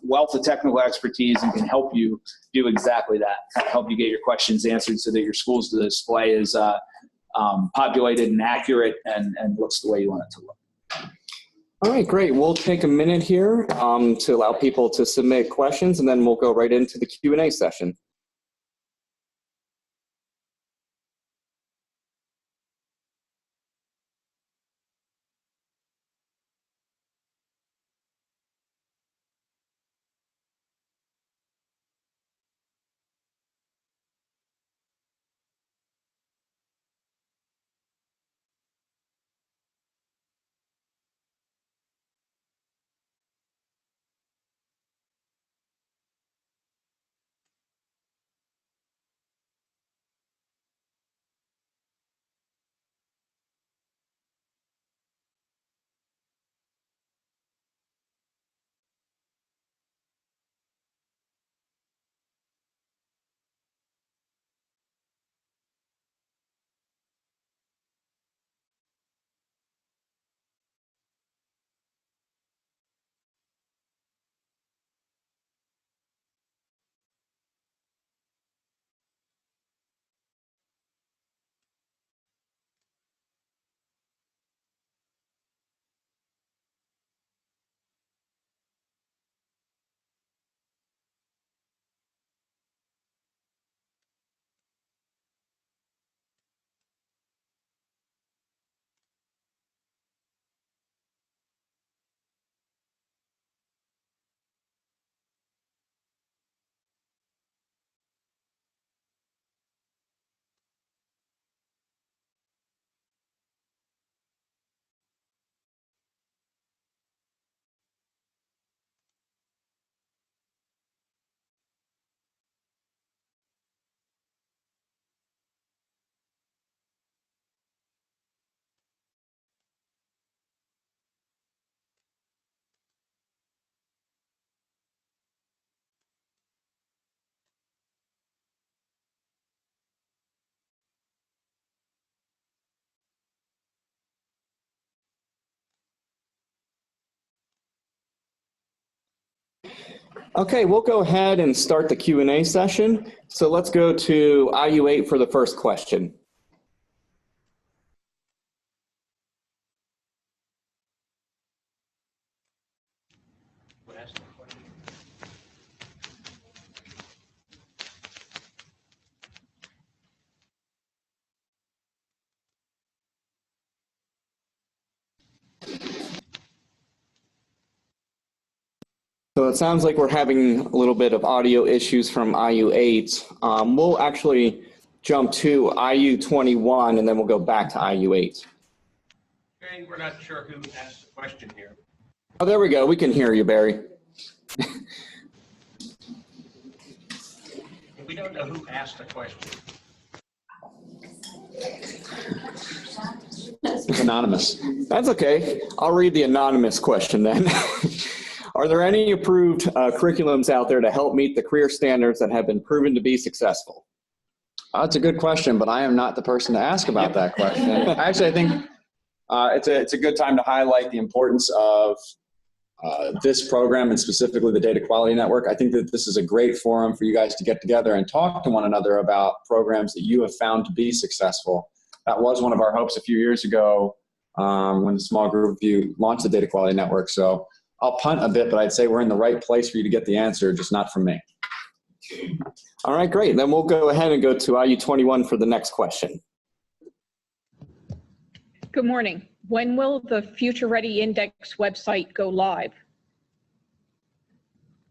wealth of technical expertise and can help you do exactly that, kind of help you get your questions answered so that your school's display is populated and accurate and looks the way you want it to look. All right, great. We'll take a minute here to allow people to submit questions, and then we'll go right into the Q&A session. Okay, we'll go ahead and start the Q&A session. So let's go to IU8 for the first question. So it sounds like we're having a little bit of audio issues from IU8. We'll actually jump to IU21 and then we'll go back to IU8. Okay, we're not sure who asked the question here. Oh, there we go. We can hear you, Barry. We don't know who asked the question. It's anonymous. That's okay. I'll read the anonymous question then. Are there any approved curriculums out there to help meet the career standards that have been proven to be successful? That's a good question, but I am not the person to ask about that question. Actually, I think it's a good time to highlight the importance of this program and specifically the Data Quality Network. I think that this is a great forum for you guys to get together and talk to one another about programs that you have found to be successful. That was one of our hopes a few years ago when the small group of you launched the Data Quality Network. So I'll punt a bit, but I'd say we're in the right place for you to get the answer, just not from me. All right, great. Then we'll go ahead and go to IU21 for the next question. Good morning. When will the Future Ready Index website go live?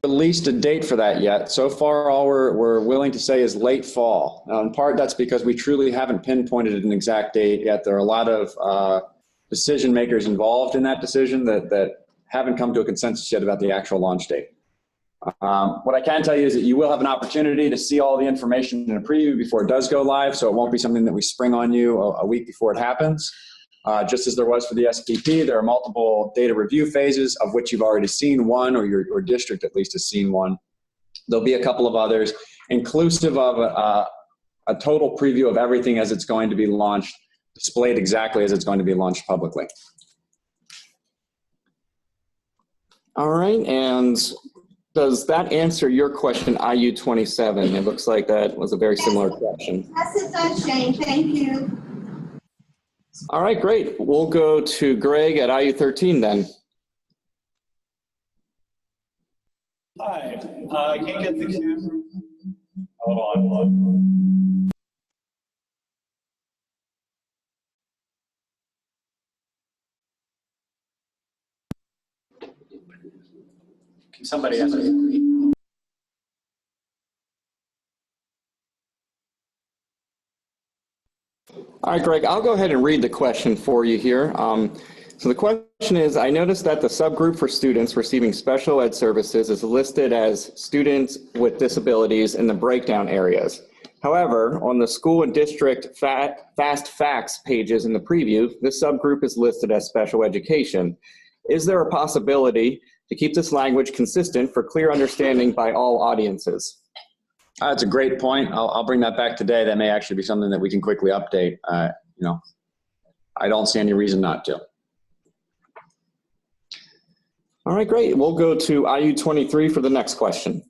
Released a date for that yet. So far, all we're willing to say is late fall. Now, in part, that's because we truly haven't pinpointed an exact date yet. There are a lot of decision makers involved in that decision that haven't come to a consensus yet about the actual launch date. What I can tell you is that you will have an opportunity to see all the information in a preview before it does go live, so it won't be something that we spring on you a week before it happens. Just as there was for the SPP, there are multiple data review phases, of which you've already seen one, or your district at least has seen one. There'll be a couple of others, inclusive of a total preview of everything as it's going to be launched, displayed exactly as it's going to be launched publicly. All right, and does that answer your question, IU27? It looks like that was a very similar question. Yes, it does, Shane. Thank you. All right, great. We'll go to Greg at IU13 then. Hi, I can't get the camera. Hold on. Can somebody answer? All right, Greg, I'll go ahead and read the question for you here. So the question is, I noticed that the subgroup for students receiving special ed services is listed as students with disabilities in the breakdown areas. However, on the school and district fast facts pages in the preview, this subgroup is listed as special education. Is there a possibility to keep this language consistent for clear understanding by all audiences? That's a great point. I'll bring that back today. That may actually be something that we can quickly update. I don't see any reason not to. All right, great. We'll go to IU23 for the next question.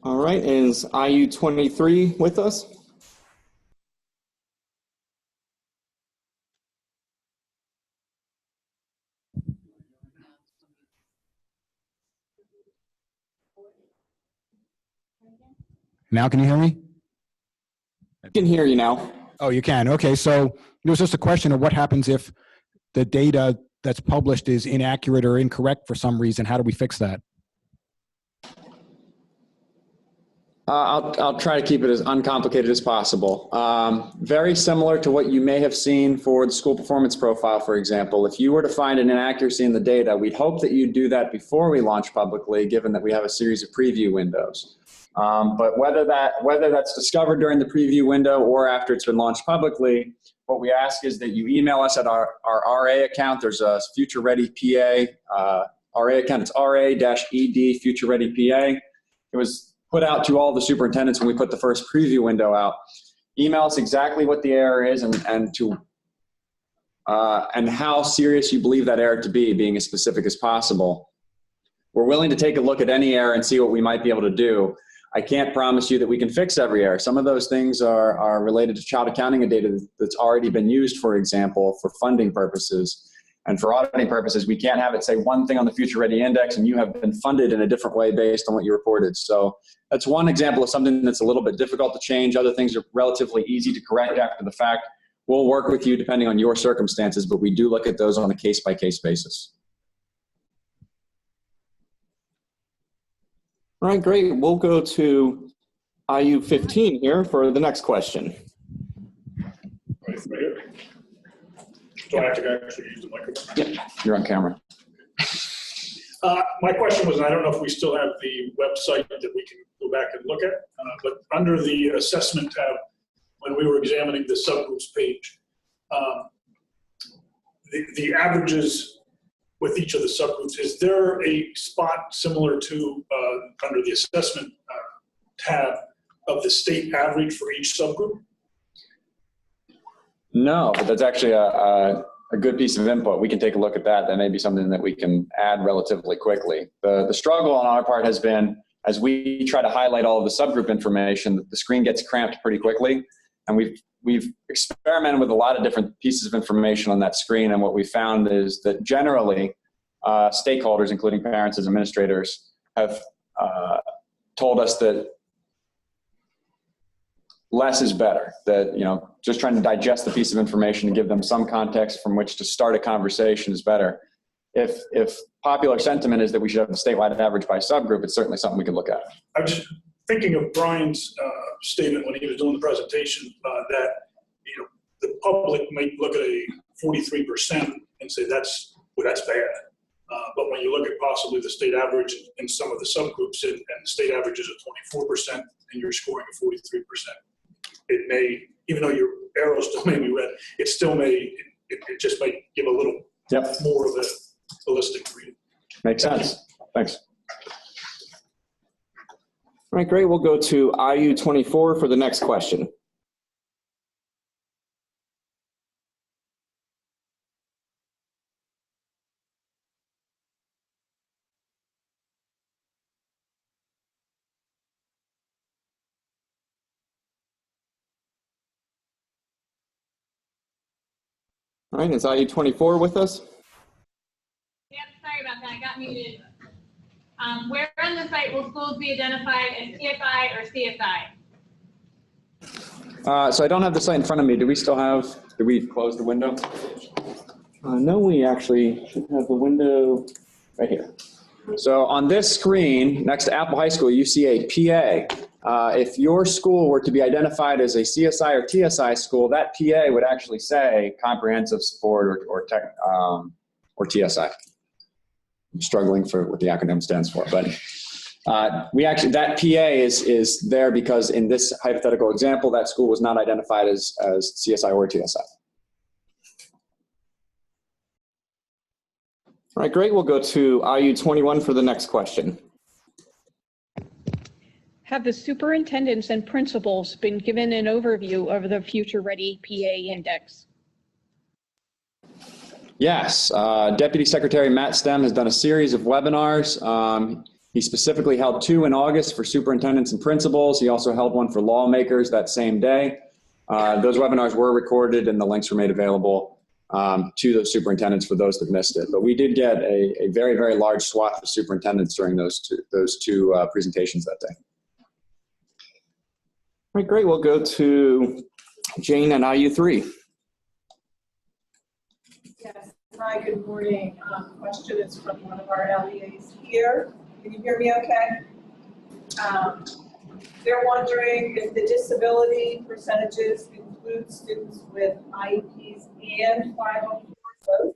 All right, is IU23 with us? Now can you hear me? I can hear you now. Oh, you can. Okay, so it was just a question of what happens if the data that's published is inaccurate or incorrect for some reason. How do we fix that? I'll try to keep it as uncomplicated as possible. Very similar to what you may have seen for the school performance profile, for example. If you were to find an inaccuracy in the data, we'd hope that you'd do that before we launch publicly, given that we have a series of preview windows. But whether that's discovered during the preview window or after it's been launched publicly, what we ask is that you email us at our RA account. There's a Future Ready PA RA account. It's RA-ED Future Ready PA. It was put out to all the superintendents when we put the first preview window out. Email us exactly what the error is and how serious you believe that error to be, being as specific as possible. We're willing to take a look at any error and see what we might be able to do. I can't promise you that we can fix every error. Some of those things are related to child accounting data that's already been used, for example, for funding purposes. And for auditing purposes, we can't have it say one thing on the Future Ready Index and you have been funded in a different way based on what you reported. So that's one example of something that's a little bit difficult to change. Other things are relatively easy to correct after the fact. We'll work with you depending on your circumstances, but we do look at those on a case-by-case basis. All right, great. We'll go to IU 15 here for the next question. Right here. Do I have to actually use the microphone? Yeah, you're on camera. My question was, and I don't know if we still have the website that we can go back and look at, but under the assessment tab, when we were examining the subgroups page, the averages with each of the subgroups, is there a spot similar to under the assessment tab of the state average for each subgroup? No, but that's actually a good piece of input. We can take a look at that. That may be something that we can add relatively quickly. The struggle on our part has been, as we try to highlight all of the subgroup information, the screen gets cramped pretty quickly. And we've experimented with a lot of different pieces of information on that screen. And what we found is that generally, stakeholders, including parents and administrators, have told us that less is better, that, you know, just trying to digest the piece of information and give them some context from which to start a conversation is better. If popular sentiment is that we should have the statewide average by subgroup, it's certainly something we can look at. I was just thinking of Brian's statement when he was doing the presentation that, you know, the public might look at a 43% and say that's bad. But when you look at possibly the state average in some of the subgroups, and the state average is at 24% and you're scoring a 43%, it may, even though your arrow still may be red, it still may, it just might give a little more of a holistic reading. Makes sense. Thanks. All right, great. We'll go to IU 24 for the next question. All right, is IU 24 with us? Yep, sorry about that, I got muted. Where on the site will schools be identified as TFI or CSI? So I don't have the site in front of me. Did we close the window? No, we actually should have the window right here. So on this screen, next to Apple High School, you see a PA. If your school were to be identified as a CSI or TSI school, that PA would actually say comprehensive support or TSI. I'm struggling for what the acronym stands for, but that PA is there because in this hypothetical example, that school was not identified as CSI or TSI. All right, great. We'll go to IU 21 for the next question. Have the superintendents and principals been given an overview of the Future Ready PA Index? Yes, Deputy Secretary Matt Stem has done a series of webinars. He specifically held 2 in August for superintendents and principals. He also held one for lawmakers that same day. Those webinars were recorded and the links were made available to those superintendents for those that missed it. But we did get a very, very large swath of superintendents during those two presentations that day. All right, great. We'll go to Jane and IU3. Yes. Hi, good morning. Question is from one of our LEAs here. Can you hear me okay? They're wondering if the disability percentages include students with IEPs and 504 both.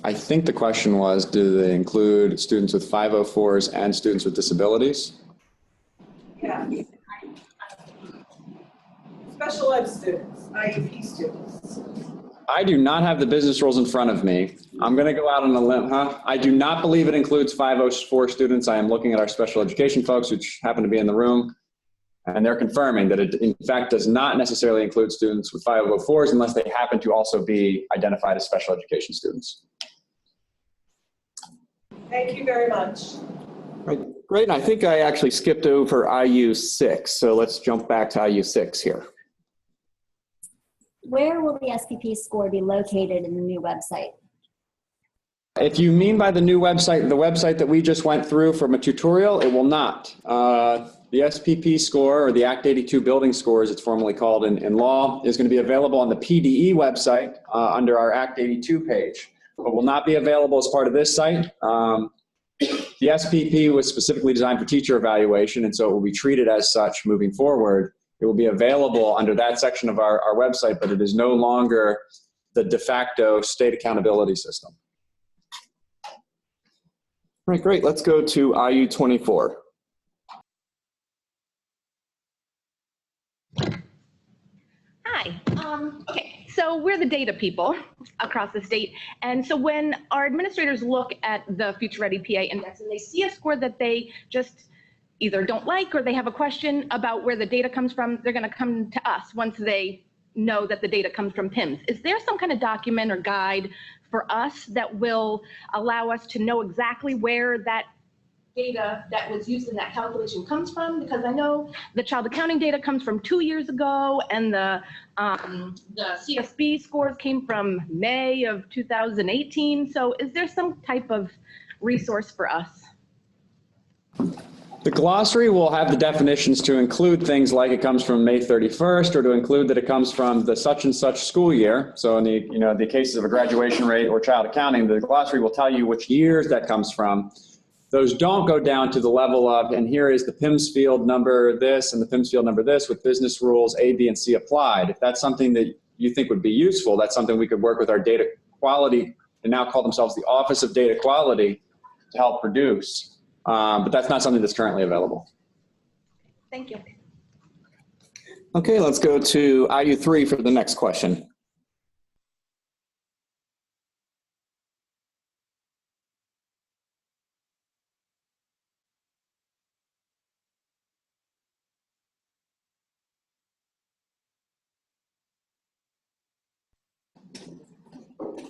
I think the question was, do they include students with 504s and students with disabilities? Yeah. Special ed students, IEP students. I do not have the business rules in front of me. I'm going to go out on a limb, I do not believe it includes 504 students. I am looking at our special education folks, which happen to be in the room, and they're confirming that it, in fact, does not necessarily include students with 504s unless they happen to also be identified as special education students. Thank you very much. Right, great. And I think I actually skipped over IU6. So let's jump back to IU6 here. Where will the SPP score be located in the new website? If you mean by the new website, the website that we just went through from a tutorial, it will not. The SPP score, or the Act 82 building score, as it's formally called in law, is going to be available on the PDE website under our Act 82 page, but will not be available as part of this site. The SPP was specifically designed for teacher evaluation, and so it will be treated as such moving forward. It will be available under that section of our website, but it is no longer the de facto state accountability system. All right, great. Let's go to IU24. Hi. Okay, so we're the data people across the state. And so when our administrators look at the Future Ready PA Index and they see a score that they just either don't like or they have a question about where the data comes from, they're going to come to us once they know that the data comes from PIMS. Is there some kind of document or guide for us that will allow us to know exactly where that data that was used in that calculation comes from? Because I know the child accounting data comes from 2 years ago, and the CSB scores came from May of 2018. So is there some type of resource for us? The glossary will have the definitions to include things like it comes from May 31st, or to include that it comes from the such and such school year. So in the cases of a graduation rate or child accounting, the glossary will tell you which years that comes from. Those don't go down to the level of, and here is the PIMS field number this and the PIMS field number this with business rules A, B, and C applied. If that's something that you think would be useful, that's something we could work with our data quality, and now call themselves the Office of Data Quality, to help produce. But that's not something that's currently available. Thank you. Okay, let's go to IU3 for the next question.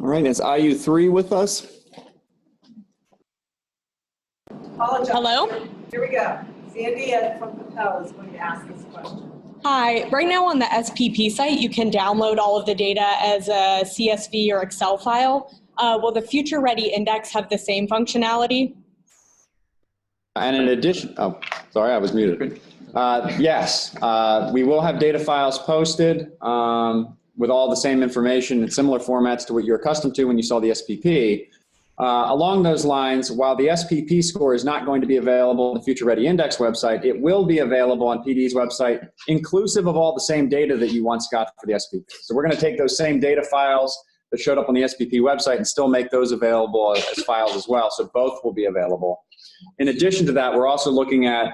All right, is IU3 with us? Apologize. Hello? Here we go. Sandy from Capella is going to ask this question. Hi. Right now on the SPP site, you can download all of the data as a CSV or Excel file. Will the Future Ready Index have the same functionality? And in addition, oh, sorry, I was muted. Yes, we will have data files posted with all the same information in similar formats to what you're accustomed to when you saw the SPP. Along those lines, while the SPP score is not going to be available on the Future Ready Index website, it will be available on PD's website, inclusive of all the same data that you once got for the SPP. So we're going to take those same data files that showed up on the SPP website and still make those available as files as well. So both will be available. In addition to that, we're also looking at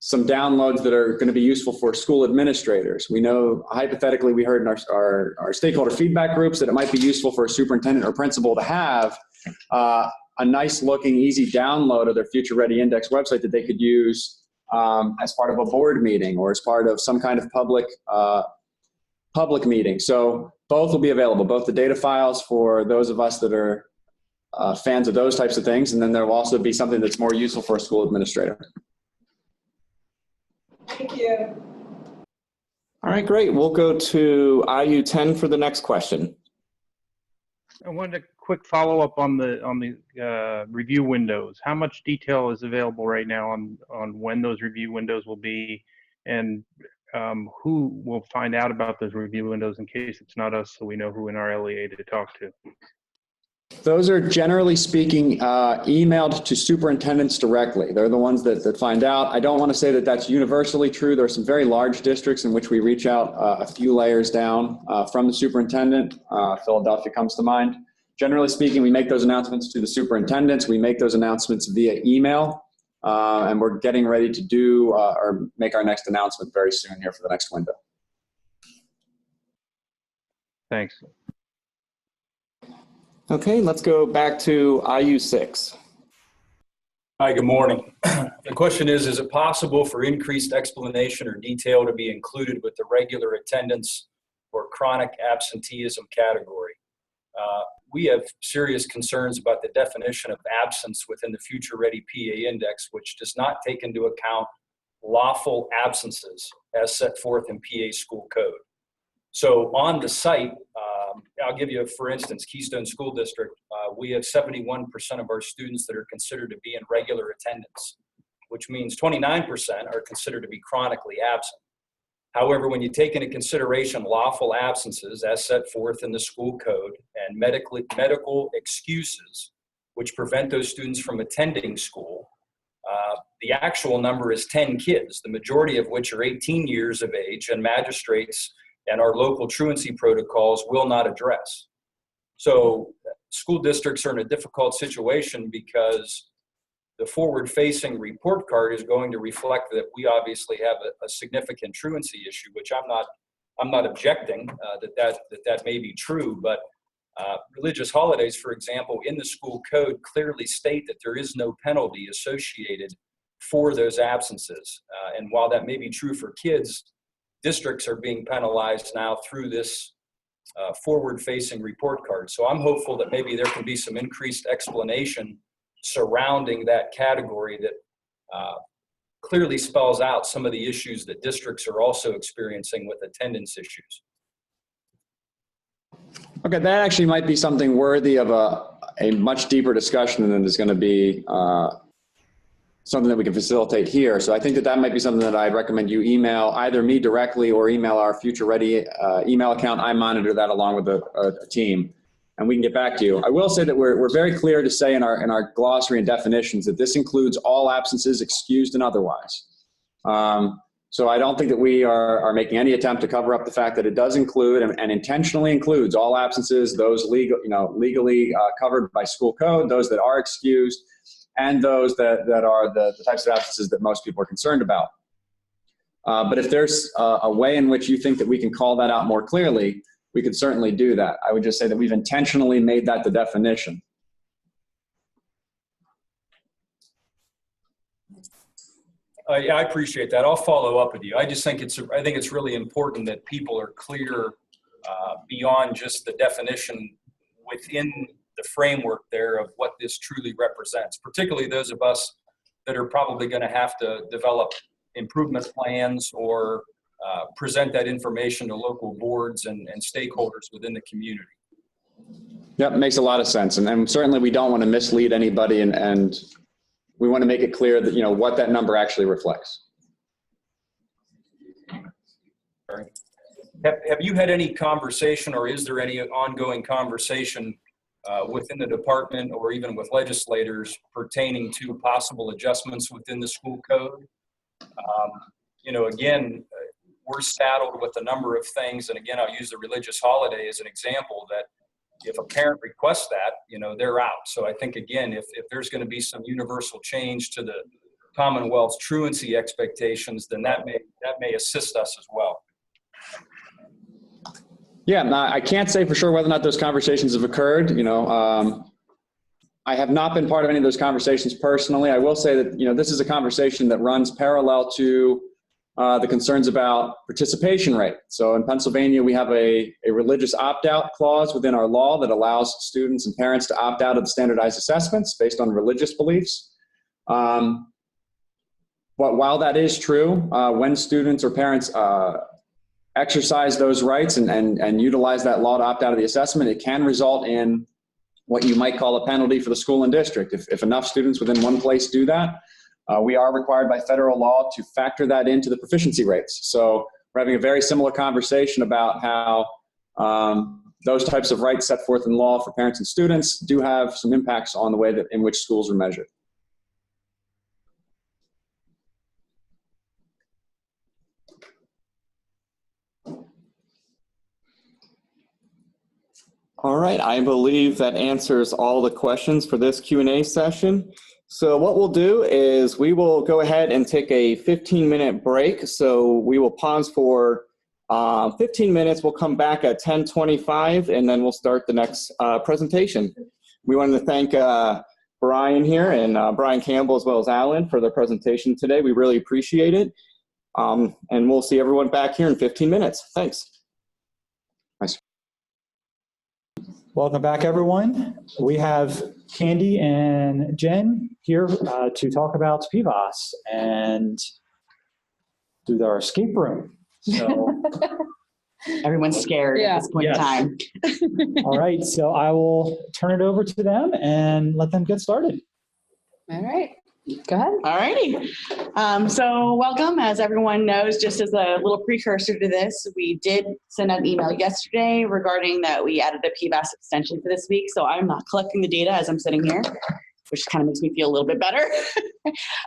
some downloads that are going to be useful for school administrators. We know, hypothetically, we heard in our stakeholder feedback groups that it might be useful for a superintendent or principal to have a nice looking, easy download of their Future Ready Index website that they could use as part of a board meeting or as part of some kind of public meeting. So both will be available, both the data files for those of us that are fans of those types of things, and then there will also be something that's more useful for a school administrator. Thank you. All right, great. We'll go to IU10 for the next question. I wanted a quick follow-up on the review windows. How much detail is available right now on when those review windows will be, and who will find out about those review windows in case it's not us, so we know who in our LEA to talk to? Those are, generally speaking, emailed to superintendents directly. They're the ones that find out. I don't want to say that that's universally true. There are some very large districts in which we reach out a few layers down from the superintendent. Philadelphia comes to mind. Generally speaking, we make those announcements to the superintendents. We make those announcements via email, and we're getting ready to do or make our next announcement very soon here for the next window. Thanks. Okay, let's go back to IU6. Hi, good morning. The question is it possible for increased explanation or detail to be included with the regular attendance or chronic absenteeism category? We have serious concerns about the definition of absence within the Future Ready PA Index, which does not take into account lawful absences as set forth in PA school code. So on the site, I'll give you, for instance, Keystone School District, we have 71% of our students that are considered to be in regular attendance, which means 29% are considered to be chronically absent. However, when you take into consideration lawful absences as set forth in the school code and medical excuses, which prevent those students from attending school, the actual number is 10 kids, the majority of which are 18 years of age, and magistrates and our local truancy protocols will not address. So school districts are in a difficult situation because the forward-facing report card is going to reflect that we obviously have a significant truancy issue, which I'm not objecting that may be true, but religious holidays, for example, in the school code clearly state that there is no penalty associated for those absences. And while that may be true for kids, districts are being penalized now through this forward-facing report card. So I'm hopeful that maybe there can be some increased explanation surrounding that category that clearly spells out some of the issues that districts are also experiencing with attendance issues. Okay, that actually might be something worthy of a much deeper discussion than is going to be something that we can facilitate here. So I think that might be something that I'd recommend you email either me directly or email our Future Ready email account. I monitor that along with a team, and we can get back to you. I will say that we're very clear to say in our glossary and definitions that this includes all absences, excused and otherwise. So I don't think that we are making any attempt to cover up the fact that it does include and intentionally includes all absences, those legally covered by school code, those that are excused, and those that are the types of absences that most people are concerned about. But if there's a way in which you think that we can call that out more clearly, we could certainly do that. I would just say that we've intentionally made that the definition. Yeah, I appreciate that. I'll follow up with you. I just think it's really important that people are clear beyond just the definition within the framework there of what this truly represents, particularly those of us that are probably going to have to develop improvement plans or present that information to local boards and stakeholders within the community. Yep, makes a lot of sense. And certainly we don't want to mislead anybody, and we want to make it clear that, what that number actually reflects. All right. Have you had any conversation, or is there any ongoing conversation within the department or even with legislators pertaining to possible adjustments within the school code? Again, we're saddled with a number of things, and again, I'll use the religious holiday as an example, that if a parent requests that, they're out. So I think, again, if there's going to be some universal change to the Commonwealth's truancy expectations, then that may assist us as well. Yeah, I can't say for sure whether or not those conversations have occurred. I have not been part of any of those conversations personally. I will say that, this is a conversation that runs parallel to the concerns about participation rate. So in Pennsylvania, we have a religious opt-out clause within our law that allows students and parents to opt out of the standardized assessments based on religious beliefs. But while that is true, when students or parents exercise those rights and utilize that law to opt out of the assessment, it can result in what you might call a penalty for the school and district. If enough students within one place do that, we are required by federal law to factor that into the proficiency rates. So we're having a very similar conversation about how those types of rights set forth in law for parents and students do have some impacts on the way in which schools are measured. All right, I believe that answers all the questions for this Q&A session. So what we'll do is we will go ahead and take a 15-minute break. So we will pause for 15 minutes. We'll come back at 10:25, and then we'll start the next presentation. We wanted to thank Brian here and Brian Campbell as well as Alan for their presentation today. We really appreciate it. And we'll see everyone back here in 15 minutes. Thanks. Nice. Welcome back, everyone. We have Candy and Jen here to talk about PVAAS and do our escape room. So everyone's scared at this point in time. All right, so I will turn it over to them and let them get started. All right. Go ahead. All righty. So welcome. As everyone knows, just as a little precursor to this, we did send out an email yesterday regarding that we added a PVAAS extension for this week. So I'm not collecting the data as I'm sitting here, which kind of makes me feel a little bit better.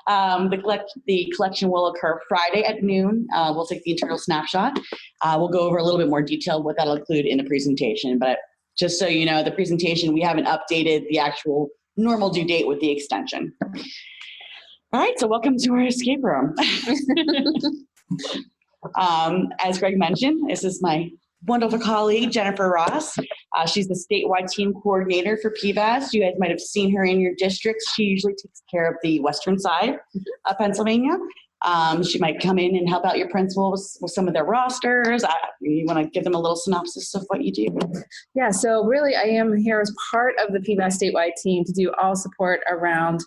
The collection will occur Friday at noon. We'll take the internal snapshot. We'll go over a little bit more detail what that'll include in the presentation. But just so you know, the presentation, we haven't updated the actual normal due date with the extension. All right, so welcome to our escape room. As Greg mentioned, this is my wonderful colleague, Jennifer Ross. She's the statewide team coordinator for PVAAS. You guys might have seen her in your districts. She usually takes care of the western side of Pennsylvania. She might come in and help out your principals with some of their rosters. You want to give them a little synopsis of what you do? Yeah, so really I am here as part of the PVAAS statewide team to do all support around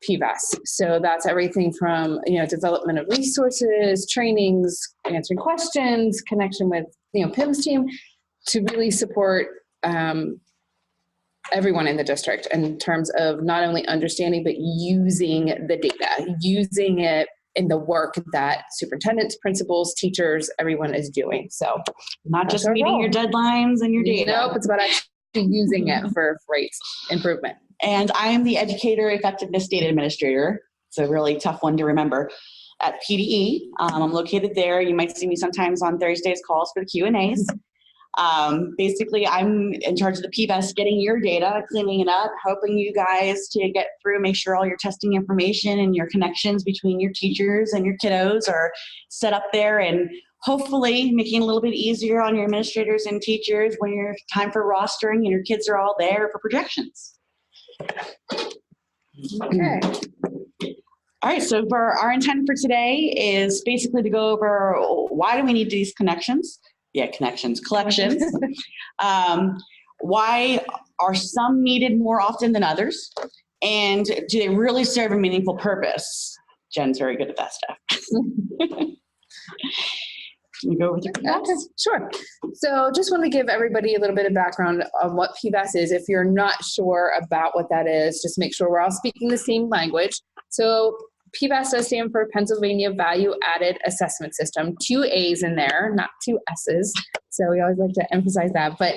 PVAAS. So that's everything from, development of resources, trainings, answering questions, connection with, PIMS team to really support everyone in the district in terms of not only understanding, but using the data, using it in the work that superintendents, principals, teachers, everyone is doing. So not just meeting your deadlines and your data. Nope, it's about actually using it for great improvement. And I am the Educator Effectiveness Data Administrator. It's a really tough one to remember at PDE. I'm located there. You might see me sometimes on Thursdays calls for the Q&As. Basically, I'm in charge of the PVAAS, getting your data, cleaning it up, helping you guys to get through, make sure all your testing information and your connections between your teachers and your kiddos are set up there, and hopefully making it a little bit easier on your administrators and teachers when you're time for rostering and your kids are all there for projections. Okay. All right, so for our intent for today is basically to go over why do we need these connections? Yeah, collections. Why are some needed more often than others? And do they really serve a meaningful purpose? Jen's very good at that stuff. Can you go with your PVAAS? Okay, sure. So just want to give everybody a little bit of background on what PVAAS is. If you're not sure about what that is, just make sure we're all speaking the same language. So PVAAS does stand for Pennsylvania Value Added Assessment System. 2 A's in there, not 2 S's. So we always like to emphasize that. But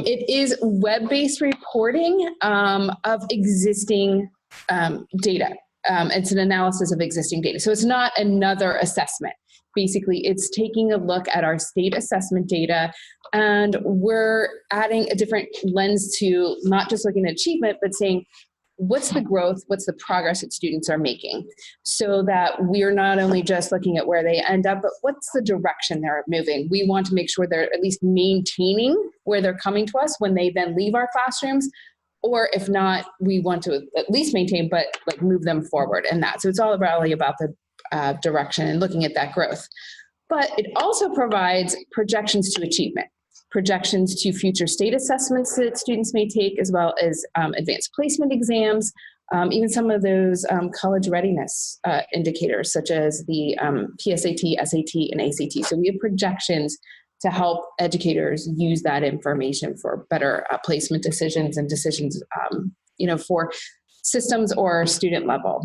it is web-based reporting of existing data. It's an analysis of existing data. So it's not another assessment. Basically, it's taking a look at our state assessment data, and we're adding a different lens to not just looking at achievement, but saying, what's the growth, what's the progress that students are making, so that we're not only just looking at where they end up, but what's the direction they're moving. We want to make sure they're at least maintaining where they're coming to us when they then leave our classrooms, or if not, we want to at least maintain, but like move them forward in that. So it's all really about the direction and looking at that growth. But it also provides projections to achievement, projections to future state assessments that students may take, as well as advanced placement exams, even some of those college readiness indicators, such as the PSAT, SAT, and ACT. So we have projections to help educators use that information for better placement decisions and decisions, for systems or student level.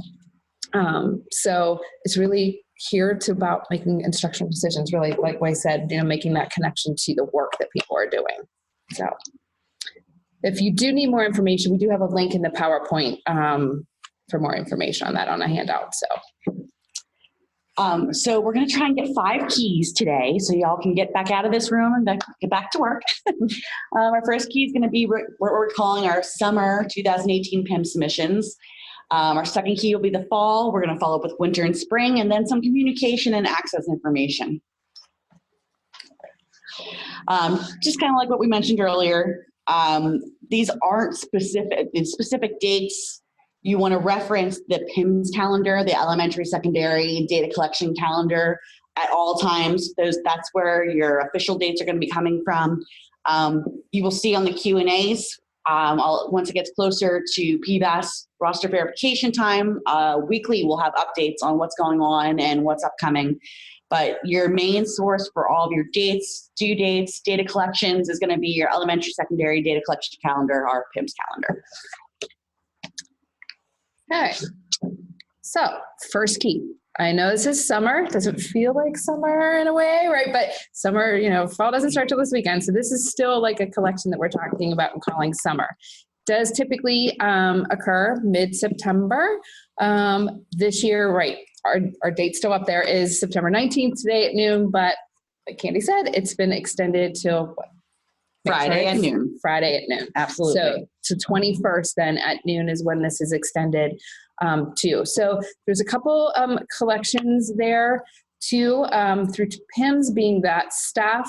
So it's really here to about making instructional decisions, really, like I said, making that connection to the work that people are doing. So if you do need more information, we do have a link in the PowerPoint for more information on that on a handout. So So we're going to try and get 5 keys today so y'all can get back out of this room and get back to work. Our first key is going to be what we're calling our summer 2018 PIM submissions. Our second key will be the fall. We're going to follow up with winter and spring, and then some communication and access information. Just kind of like what we mentioned earlier, these aren't specific dates. You want to reference the PIMS calendar, the elementary secondary data collection calendar at all times. That's where your official dates are going to be coming from. You will see on the Q&As, once it gets closer to PVAAS roster verification time, weekly we'll have updates on what's going on and what's upcoming. But your main source for all of your dates, due dates, data collections is going to be your elementary secondary data collection calendar, our PIMS calendar. Okay, so first key. I know this is summer. Doesn't feel like summer in a way, right? But summer, you know, fall doesn't start till this weekend. So this is still like a collection that we're talking about and calling summer. Does typically occur mid-September. This year, right, our date's still up there is September 19th today at noon, but like Candy said, it's been extended till what? Friday at noon. Friday at noon. Absolutely. So 21st then at noon is when this is extended to. So there's a couple collections there too, through PIMS being that staff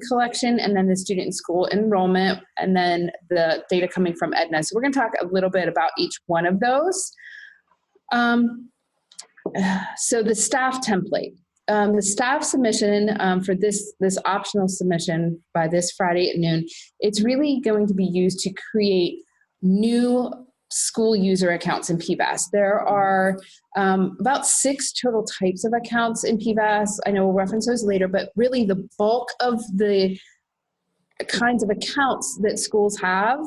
collection, and then the student and school enrollment, and then the data coming from Edna. So we're going to talk a little bit about each one of those. So the staff template. The staff submission for this optional submission by this Friday at noon, it's really going to be used to create new school user accounts in PVAAS. There are about 6 total types of accounts in PVAAS. I know we'll reference those later, but really the bulk of the kinds of accounts that schools have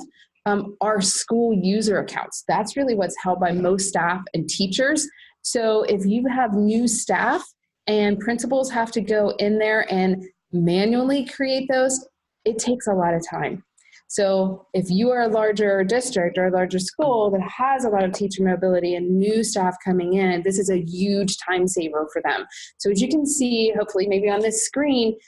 are school user accounts. That's really what's held by most staff and teachers. So if you have new staff, and principals have to go in there and manually create those, it takes a lot of time. So if you are a larger district or a larger school that has a lot of teacher mobility and new staff coming in, this is a huge time saver for them. So as you can see, hopefully maybe on this screen,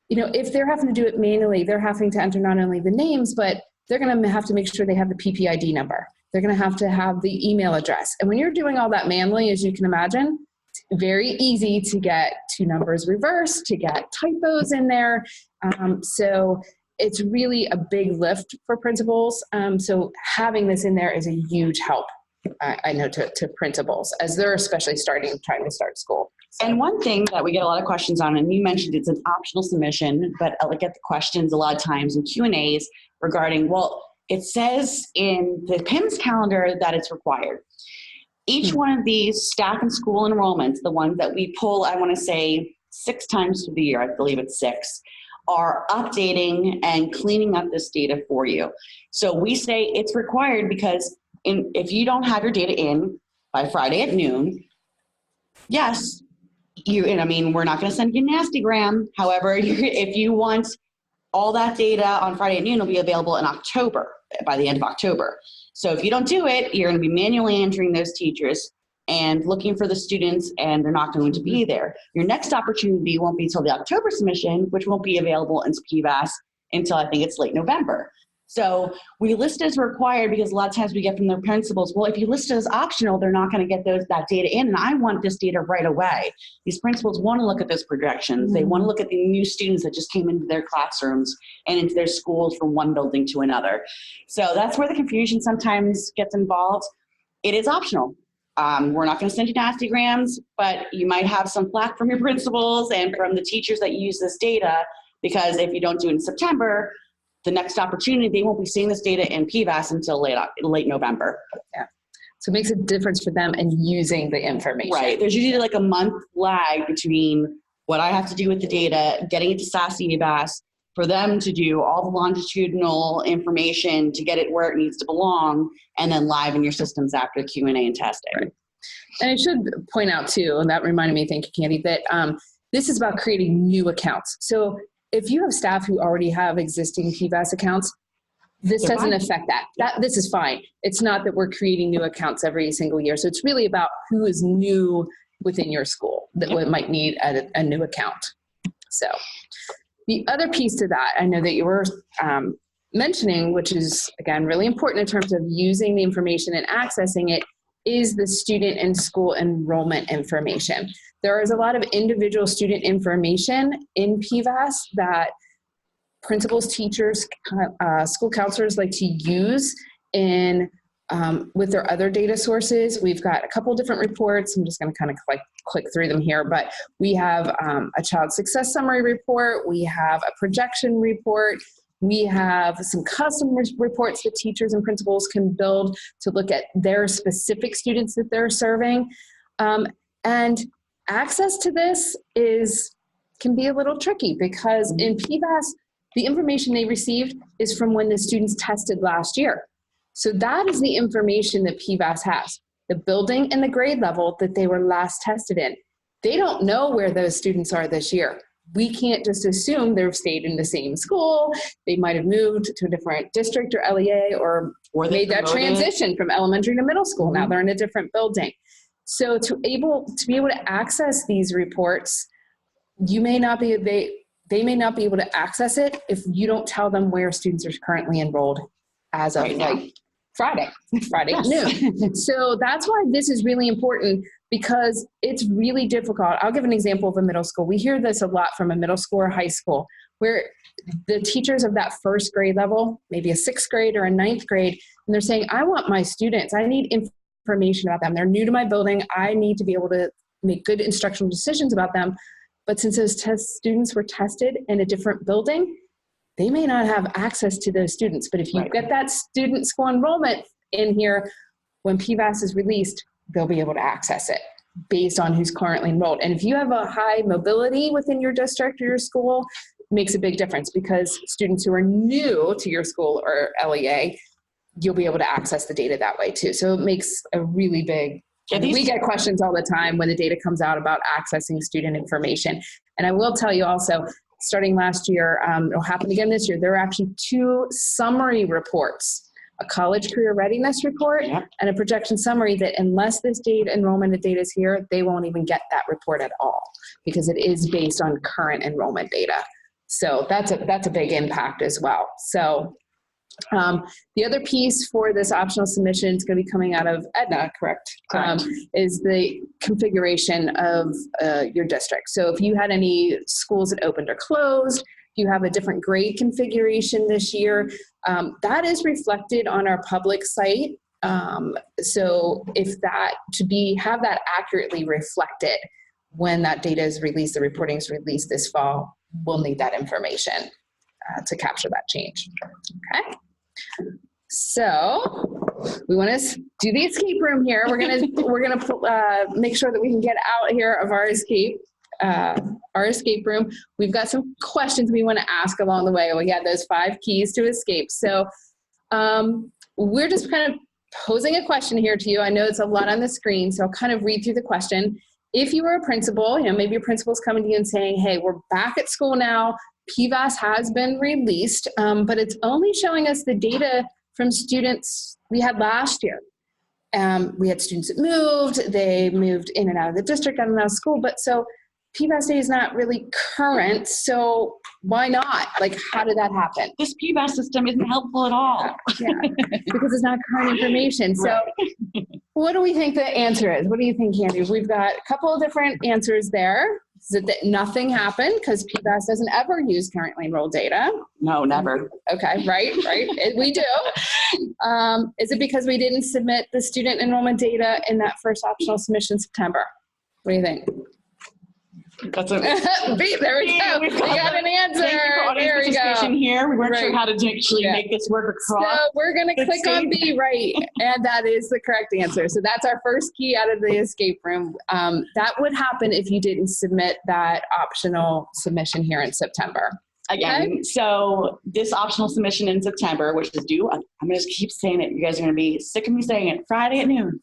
you know, if they're having to do it manually, they're having to enter not only the names, but they're going to have to make sure they have the PPID number. They're going to have the email address. And when you're doing all that manually, as you can imagine, very easy to get 2 numbers reversed, to get typos in there. So it's really a big lift for principals. So having this in there is a huge help, I know, to principals as they're especially trying to start school. So. And one thing that we get a lot of questions on, and you mentioned it's an optional submission, but I get the questions a lot of times in Q&As regarding, well, it says in the PIMS calendar that it's required. Each one of these staff and school enrollments, the ones that we pull, I want to say 6 times through the year, I believe it's 6, are updating and cleaning up this data for you. So we say it's required because if you don't have your data in by Friday at noon, yes, we're not going to send you a nastygram. However, if you want all that data on Friday at noon, it'll be available in October, by the end of October. So if you don't do it, you're going to be manually entering those teachers and looking for the students, and they're not going to be there. Your next opportunity won't be until the October submission, which won't be available into PVAAS until I think it's late November. So we list as required because a lot of times we get from the principals, well, if you list it as optional, they're not going to get that data in, and I want this data right away. These principals want to look at those projections. They want to look at the new students that just came into their classrooms and into their schools from one building to another. So that's where the confusion sometimes gets involved. It is optional. We're not going to send you nastygrams, but you might have some flack from your principals and from the teachers that use this data, because if you don't do it in September, the next opportunity, they won't be seeing this data in PVAAS until late November. Yeah. So it makes a difference for them in using the information. Right. There's usually like a month lag between what I have to do with the data, getting it to PVAAS, for them to do all the longitudinal information to get it where it needs to belong, and then live in your systems after Q&A and testing. Right. And I should point out too, and that reminded me, thank you, Candy, that this is about creating new accounts. So if you have staff who already have existing PVAAS accounts, this doesn't affect that. This is fine. It's not that we're creating new accounts every single year. So it's really about who is new within your school. that might need a new account. So the other piece to that, I know that you were mentioning, which is again really important in terms of using the information and accessing it, is the student and school enrollment information. There is a lot of individual student information in PVAAS that principals, teachers, school counselors like to use in with their other data sources. We've got a couple different reports. I'm just going to kind of click through them here, but we have a child success summary report. We have a projection report. We have some custom reports that teachers and principals can build to look at their specific students that they're serving. And access to this can be a little tricky because in PVAAS, the information they received is from when the students tested last year. So that is the information that PVAAS has, the building and the grade level that they were last tested in. They don't know where those students are this year. We can't just assume they've stayed in the same school. They might have moved to a different district or LEA or made that transition from elementary to middle school. Now they're in a different building. So to be able to access these reports, they may not be able to access it if you don't tell them where students are currently enrolled as of like Friday at noon. So that's why this is really important, because it's really difficult. I'll give an example of a middle school. We hear this a lot from a middle school or high school, where the teachers of that first grade level, maybe a 6th grade or a 9th grade, and they're saying, I want my students, I need information about them. They're new to my building. I need to be able to make good instructional decisions about them. But since those students were tested in a different building, they may not have access to those students. But if you get that student school enrollment in here, when PVAAS is released, they'll be able to access it based on who's currently enrolled. And if you have a high mobility within your district or your school, it makes a big difference, because students who are new to your school or LEA, you'll be able to access the data that way too. So it makes a really big, we get questions all the time when the data comes out about accessing student information. And I will tell you also, starting last year, it'll happen again this year, there are actually 2 summary reports, a college career readiness report and a projection summary, that unless this enrollment data is here, they won't even get that report at all, because it is based on current enrollment data. So that's a big impact as well. So the other piece for this optional submission is going to be coming out of Edna, correct? Is the configuration of your district. So if you had any schools that opened or closed, if you have a different grade configuration this year, that is reflected on our public site. So if that, have that accurately reflected when that data is released, the reporting is released this fall, we'll need that information to capture that change. Okay. So we want to do the escape room here. We're gonna make sure that we can get out here of our escape room. We've got some questions we want to ask along the way. We got those 5 keys to escape. So we're just kind of posing a question here to you. I know it's a lot on the screen, so I'll kind of read through the question. If you were a principal, maybe your principal's coming to you and saying, hey, we're back at school now. PVAAS has been released, but it's only showing us the data from students we had last year. We had students that moved, they moved in and out of the district, out and out of school, but so PVAAS data is not really current, so why not? Like, how did that happen? This PVAAS system isn't helpful at all. Yeah, because it's not current information. So what do we think the answer is? What do you think, Candy? We've got a couple of different answers there. Is it that nothing happened because PVAAS doesn't ever use currently enrolled data? No, never. Okay, right. We do. Is it because we didn't submit the student enrollment data in that first optional submission in September? What do you think? That's a there we go. We got an answer. Thank you for audience participation here. We weren't sure how to actually make this work across. So we're going to click on B, right? And that is the correct answer. So that's our first key out of the escape room. That would happen if you didn't submit that optional submission here in September. Again, so this optional submission in September, which is due, I'm going to just keep saying it. You guys are going to be sick of me saying it. Friday at noon.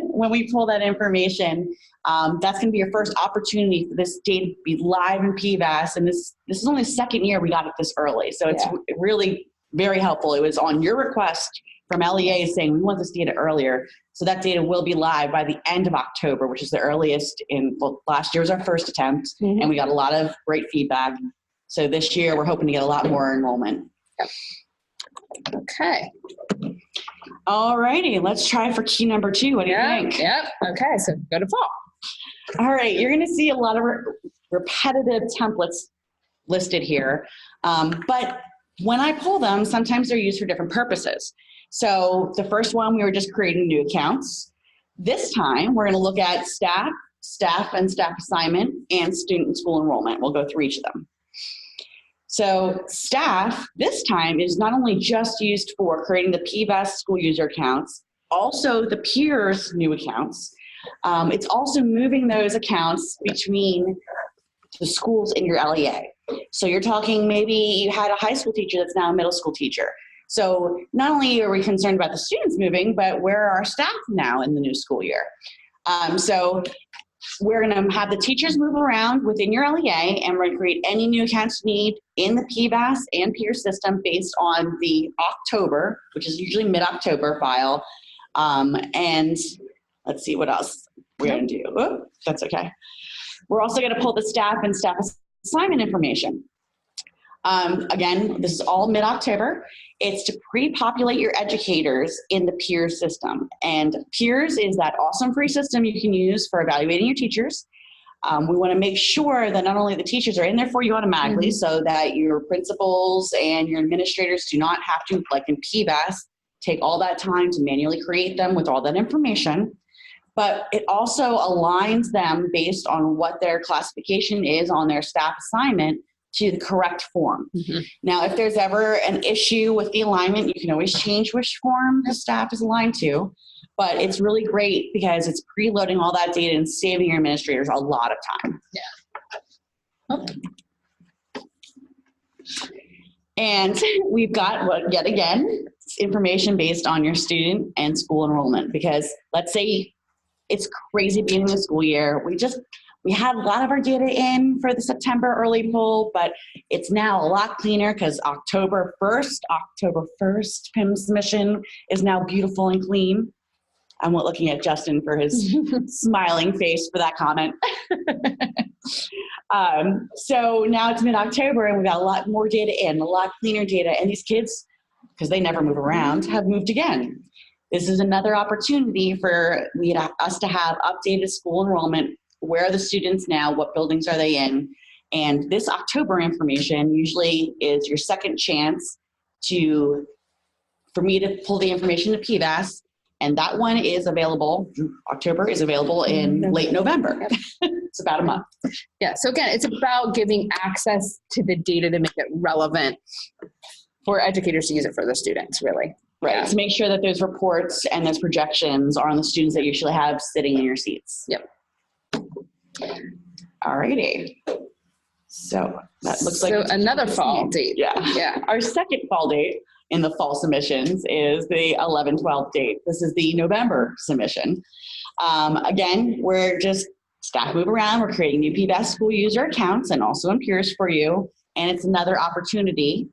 When we pull that information, that's going to be your first opportunity for this data to be live in PVAAS. And this is only the 2nd year we got it this early. So it's really very helpful. It was on your request from LEA saying we want this data earlier. So that data will be live by the end of October, which is the earliest well, last year was our first attempt, and we got a lot of great feedback. So this year we're hoping to get a lot more enrollment. Yep. Okay. All righty, let's try for key number 2. What do you think? Yep. Okay, so go to fall. All right, you're going to see a lot of repetitive templates listed here, but when I pull them, sometimes they're used for different purposes. So the first one, we were just creating new accounts. This time, we're going to look at staff and staff assignment, and student and school enrollment. We'll go through each of them. So staff, this time, is not only just used for creating the PVAAS school user accounts, also the peers new accounts. It's also moving those accounts between the schools in your LEA. So you're talking maybe you had a high school teacher that's now a middle school teacher. So not only are we concerned about the students moving, but where are our staff now in the new school year? So we're going to have the teachers move around within your LEA, and we're going to create any new accounts you need in the PVAAS and peer system based on the October, which is usually mid-October file. And let's see what else we're going to do. Oh, that's okay. We're also going to pull the staff and staff assignment information. Again, this is all mid-October. It's to pre-populate your educators in the peers system. And peers is that awesome free system you can use for evaluating your teachers. We want to make sure that not only the teachers are in there for you automatically, so that your principals and your administrators do not have to, like in PVAAS, take all that time to manually create them with all that information. But it also aligns them based on what their classification is on their staff assignment to the correct form. Now, if there's ever an issue with the alignment, you can always change which form the staff is aligned to. But it's really great because it's preloading all that data and saving your administrators a lot of time. Yeah. And we've got, yet again, information based on your student and school enrollment. Because let's say it's crazy beginning of the school year. We had a lot of our data in for the September early poll, but it's now a lot cleaner because October 1st PIM submission is now beautiful and clean. I'm looking at Justin for his smiling face for that comment. So now it's mid-October and we've got a lot more data in, a lot cleaner data, and these kids, because they never move around, have moved again. This is another opportunity for us to have updated school enrollment. Where are the students now? What buildings are they in? And this October information usually is your second chance for me to pull the information to PVAAS. And that one is available, October is available in late November. It's about a month. Yeah, so again, it's about giving access to the data to make it relevant for educators to use it for the students, really. Right, Yeah. to make sure that those reports and those projections are on the students that you usually have sitting in your seats. Yep. All righty. So that looks like another fall date. Yeah. Our second fall date in the fall submissions is the 11-12 date. This is the November submission. Again, we're just staff move around. We're creating new PVAAS school user accounts and also in peers for you. And it's another opportunity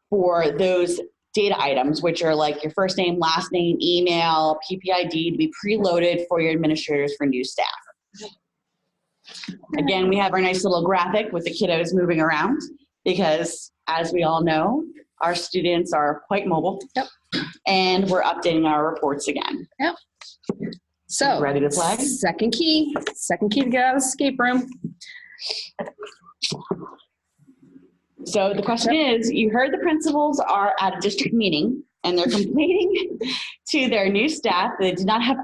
for those data items, which are like your first name, last name, email, PPID, to be preloaded for your administrators for new staff. Again, we have our nice little graphic with the kiddos moving around because, as we all know, our students are quite mobile. Yep. And we're updating our reports again. Yep. So, ready to flag? Second key to get out of the escape room. So the question is, you heard the principals are at a district meeting and they're complaining to their new staff that they did not have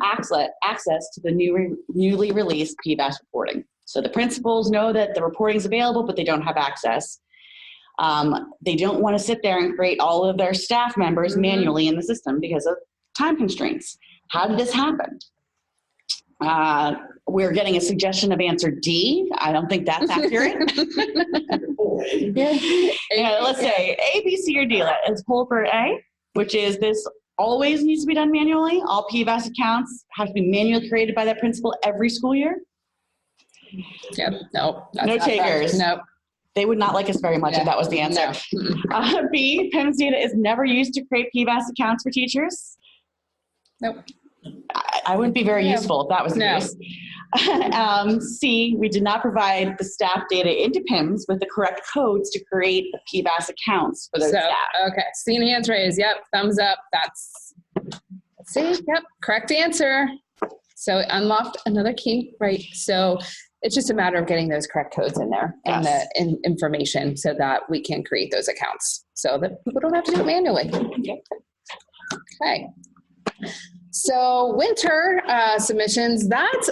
access to the newly released PVAAS reporting. So the principals know that the reporting is available, but they don't have access. They don't want to sit there and create all of their staff members manually in the system because of time constraints. How did this happen? We're getting a suggestion of answer D. I don't think that's accurate. Let's say A, B, C, or D. Let's pull for A, which is this always needs to be done manually. All PVAAS accounts have to be manually created by that principal every school year. Yep. No. No takers. Nope. They would not like us very much if that was the answer. No. B, PIMS data is never used to create PVAAS accounts for teachers. Nope. I wouldn't be very Yeah. useful if that was the No. case. C, we did not provide the staff data into PIMS with the correct codes to create the PVAAS accounts for those So, staff. okay, seeing hands raised, yep, thumbs up, that's, see, yep, correct answer. So unlocked another key, right? So it's just a matter of getting those correct codes in there and Yes. the information so that we can create those accounts so that people don't have to do it manually. Okay. So winter submissions, that's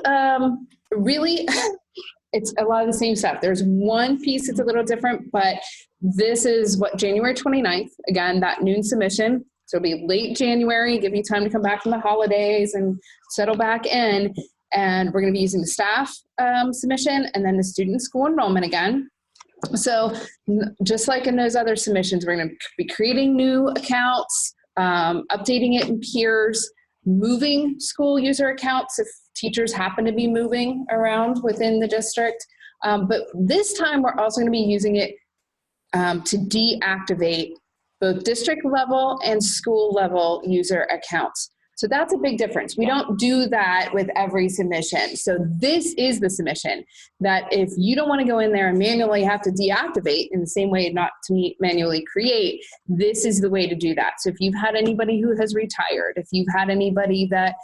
really, it's a lot of the same stuff. There's one piece that's a little different, but this is what, January 29th, again, that noon submission. So it'll be late January, give you time to come back from the holidays and settle back in. And we're going to be using the staff submission and then the student school enrollment again. So just like in those other submissions, we're going to be creating new accounts, updating it in peers, moving school user accounts if teachers happen to be moving around within the district. But this time we're also going to be using it to deactivate both district level and school level user accounts. So that's a big difference. We don't do that with every submission. So this is the submission that if you don't want to go in there and manually have to deactivate in the same way not to manually create, this is the way to do that. So if you've had anybody who has retired, if you've had anybody that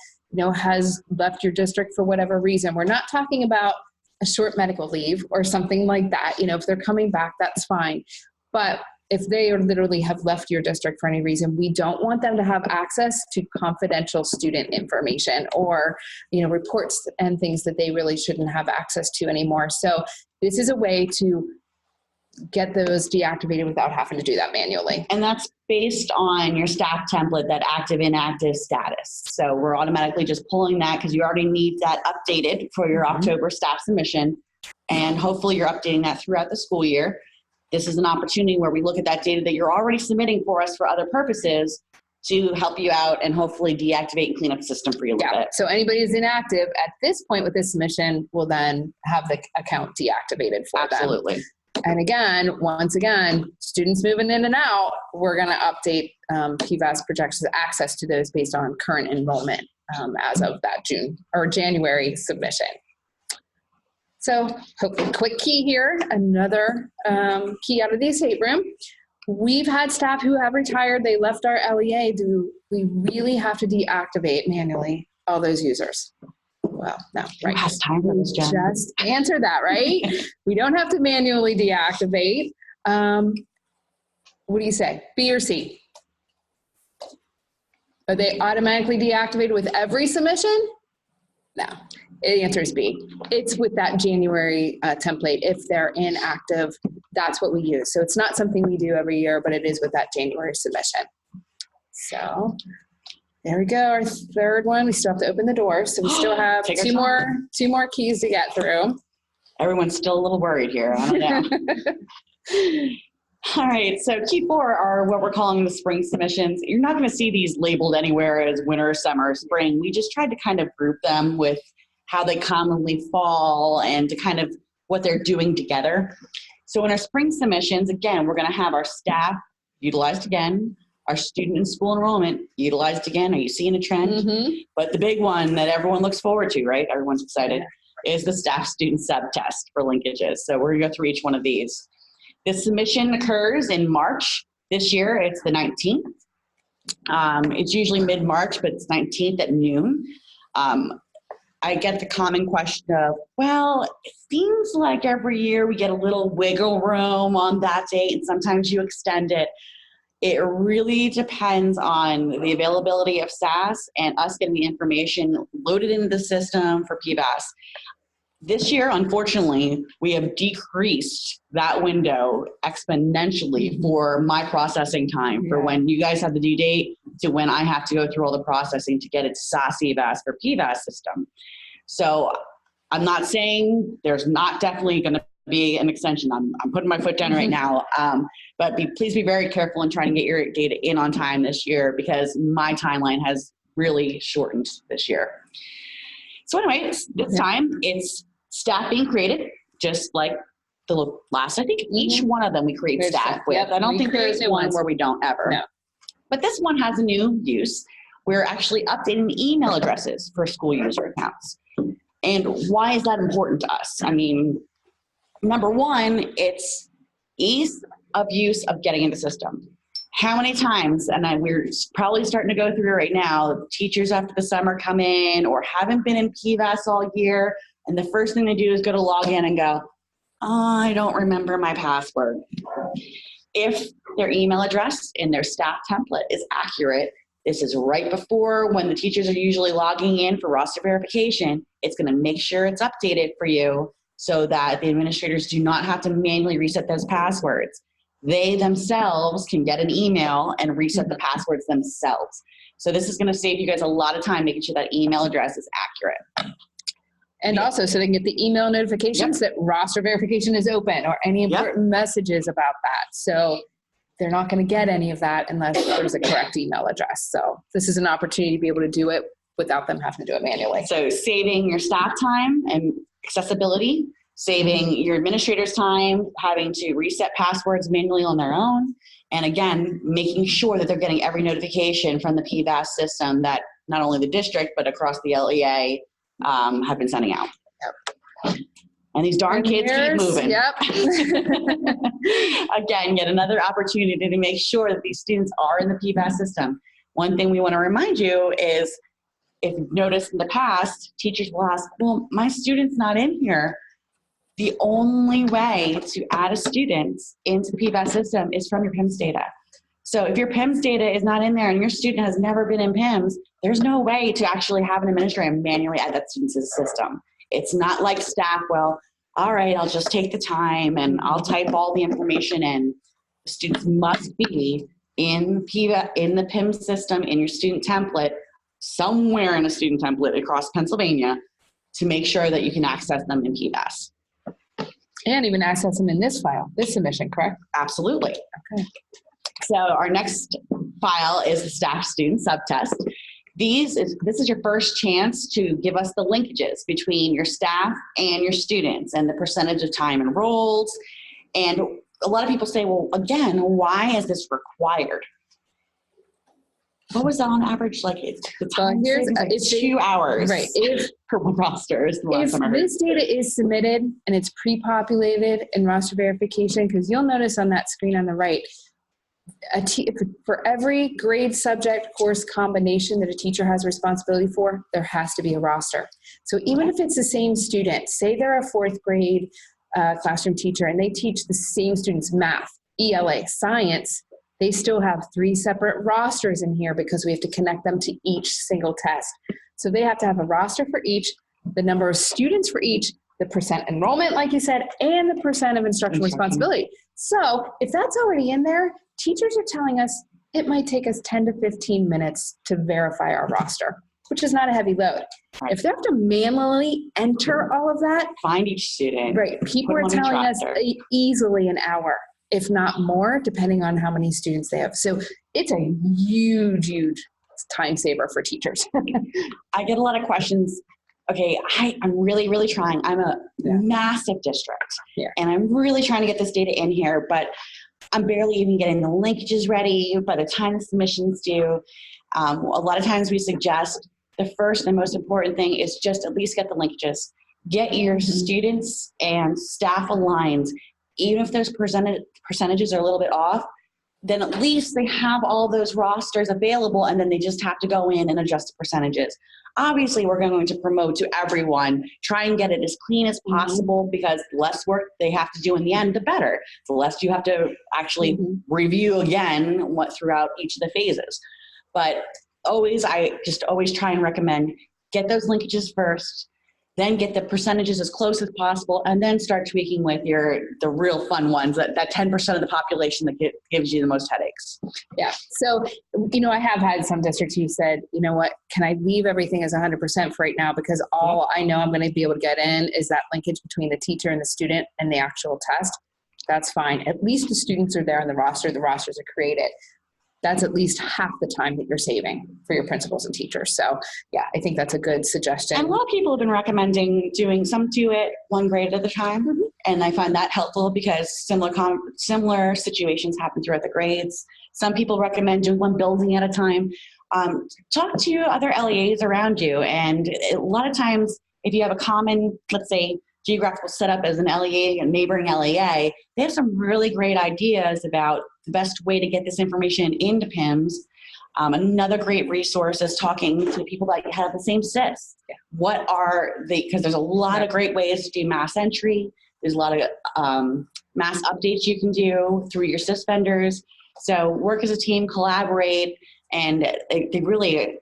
has left your district for whatever reason, we're not talking about a short medical leave or something like that. If they're coming back, that's fine. But if they literally have left your district for any reason, we don't want them to have access to confidential student information or, reports and things that they really shouldn't have access to anymore. So this is a way to get those deactivated without having to do that manually. And that's based on your staff template, that active inactive status. So we're automatically just pulling that because you already need that updated for your October staff submission. And hopefully you're updating that throughout the school year. This is an opportunity where we look at that data that you're already submitting for us for other purposes to help you out and hopefully deactivate and clean up the system for you a little bit. So anybody who's inactive at this point with this submission will then have the account deactivated for them. Absolutely. And again, once again, students moving in and out, we're going to update PVAAS projections access to those based on current enrollment as of that June or January submission. So hopefully quick key here, another key out of the escape room. We've had staff who have retired, they left our LEA. Do we really have to deactivate manually all those users? Well, no, right. Who has time for this, Jen? Just answer that, right? We don't have to manually deactivate. What do you say, B or C? Are they automatically deactivated with every submission? No, the answer is B. It's with that January template. If they're inactive, that's what we use. So it's not something we do every year, but it is with that January submission. So there we go, our third one. We still have to open the door. So we still have two more keys to get through. Everyone's still a little worried here. I don't know. All right, so key 4 are what we're calling the spring submissions. You're not going to see these labeled anywhere as winter, summer, spring. We just tried to kind of group them with how they commonly fall and to kind of what they're doing together. So in our spring submissions, again, we're going to have our staff utilized again, our student and school enrollment utilized again. Are you seeing a trend? But the big one that everyone looks forward to, right? Everyone's excited, is the staff student sub-test for linkages. So we're going to go through each one of these. This submission occurs in March. This year, it's the 19th. It's usually mid-March, but it's 19th at noon. I get the common question of, well, it seems like every year we get a little wiggle room on that date, and sometimes you extend it. It really depends on the availability of SAS and us getting the information loaded into the system for PVAAS. This year, unfortunately, we have decreased that window exponentially for my processing time, for when you guys have the due date to when I have to go through all the processing to get it to SAS EVAS for PVAAS system. So I'm not saying there's not definitely going to be an extension. I'm putting my foot down right now. But please be very careful in trying to get your data in on time this year, because my timeline has really shortened this year. So anyway, this time it's staff being created, just like the last, I think each one of them we create staff with. Yep, I don't we think create there's new one ones. where we don't ever. No. But this one has a new use. We're actually updating the email addresses for school user accounts. And why is that important to us? I mean, number one, it's ease of use of getting into the system. How many times, and we're probably starting to go through right now, teachers after the summer come in or haven't been in PVAAS all year, and the first thing they do is go to log in and go, oh, I don't remember my password. If their email address in their staff template is accurate, this is right before when the teachers are usually logging in for roster verification, it's going to make sure it's updated for you so that the administrators do not have to manually reset those passwords. They themselves can get an email and reset the passwords themselves. So this is going to save you guys a lot of time making sure that email address is accurate. And also so they can get the email notifications that roster verification is open or any important messages about that. So they're not going to get any of that unless there's a correct email address. So this is an opportunity to be able to do it without them having to do it manually. So saving your staff time and accessibility, saving your administrators time, having to reset passwords manually on their own, and again, making sure that they're getting every notification from the PVAAS system that not only the district, but across the LEA have been sending out. Yep. And these darn kids keep moving. Yep. Again, yet another opportunity to make sure that these students are in the PVAAS system. One thing we want to remind you is, if you've noticed in the past, teachers will ask, well, my student's not in here. The only way to add a student into the PVAAS system is from your PIMS data. So if your PIMS data is not in there and your student has never been in PIMS, there's no way to actually have an administrator manually add that student to the system. It's not like staff, well, all right, I'll just take the time and I'll type all the information in. Students must be in the PIMS system, in your student template, somewhere in a student template across Pennsylvania to make sure that you can access them in PVAAS. And even access them in this file, this submission, correct? Absolutely. Okay. So our next file is the staff student subtest. This is your first chance to give us the linkages between your staff and your students and the percentage of time enrolled. And a lot of people say, well, again, why is this required? What was that on average? Like it's 2 hours right. per roster is the last If time I heard. this data is submitted and it's pre-populated in roster verification, because you'll notice on that screen on the right, for every grade, subject, course combination that a teacher has responsibility for, there has to be a roster. So even if it's the same student, say they're a fourth grade classroom teacher and they teach the same students math, ELA, science, they still have 3 separate rosters in here because we have to connect them to each single test. So they have to have a roster for each, the number of students for each, the percent enrollment, like you said, and the percent of instructional responsibility. So if that's already in there, teachers are telling us it might take us 10 to 15 minutes to verify our roster, which is not a heavy load. Right. If they have to manually enter all of that, find each student. Right. People are telling us easily an hour, if not more, depending on how many students they have. So it's a huge, huge time saver for teachers. I get a lot of questions. Okay, I'm really, really trying. I'm a massive district, and I'm really trying to get this data in here, but I'm barely even getting the linkages ready by the time the submission's due. A lot of times we suggest the first and most important thing is just at least get the linkages. Get your students and staff aligned. Even if those percentages are a little bit off, then at least they have all those rosters available and then they just have to go in and adjust the percentages. Obviously, we're going to promote to everyone, try and get it as clean as possible because the less work they have to do in the end, the better. The less you have to actually review again throughout each of the phases. But I just always try and recommend get those linkages first, then get the percentages as close as possible, and then start tweaking with the real fun ones, that 10% of the population that gives you the most headaches. Yeah. So, I have had some districts who said, you know what, can I leave everything as 100% for right now? Because all I know I'm going to be able to get in is that linkage between the teacher and the student and the actual test. That's fine. At least the students are there on the roster. The rosters are created. that's at least half the time that you're saving for your principals and teachers. So yeah, I think that's a good suggestion. And a lot of people have been recommending some do it one grade at a time. Mm-hmm. And I find that helpful because similar situations happen throughout the grades. Some people recommend doing one building at a time. Talk to other LEAs around you. And a lot of times, if you have a common, let's say, geographical setup as an LEA, a neighboring LEA, they have some really great ideas about the best way to get this information into PIMS. Another great resource is talking to people that have the same SIS. Yeah. What are because there's a lot of great ways to do mass entry. There's a lot of mass updates you can do through your SIS vendors. So work as a team, collaborate, and they really,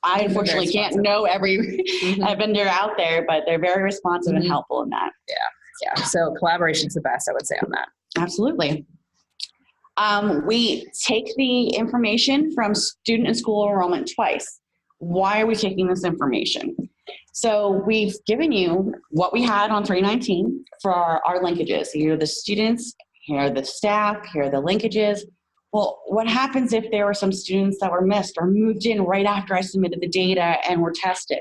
I unfortunately can't know every vendor out there, but they're very responsive and helpful in that. Yeah. So collaboration's the best, I would say, on that. Absolutely. We take the information from student and school enrollment twice. Why are we taking this information? So we've given you what we had on 319 for our linkages. Here are the students, here are the staff, here are the linkages. Well, what happens if there were some students that were missed or moved in right after I submitted the data and were tested?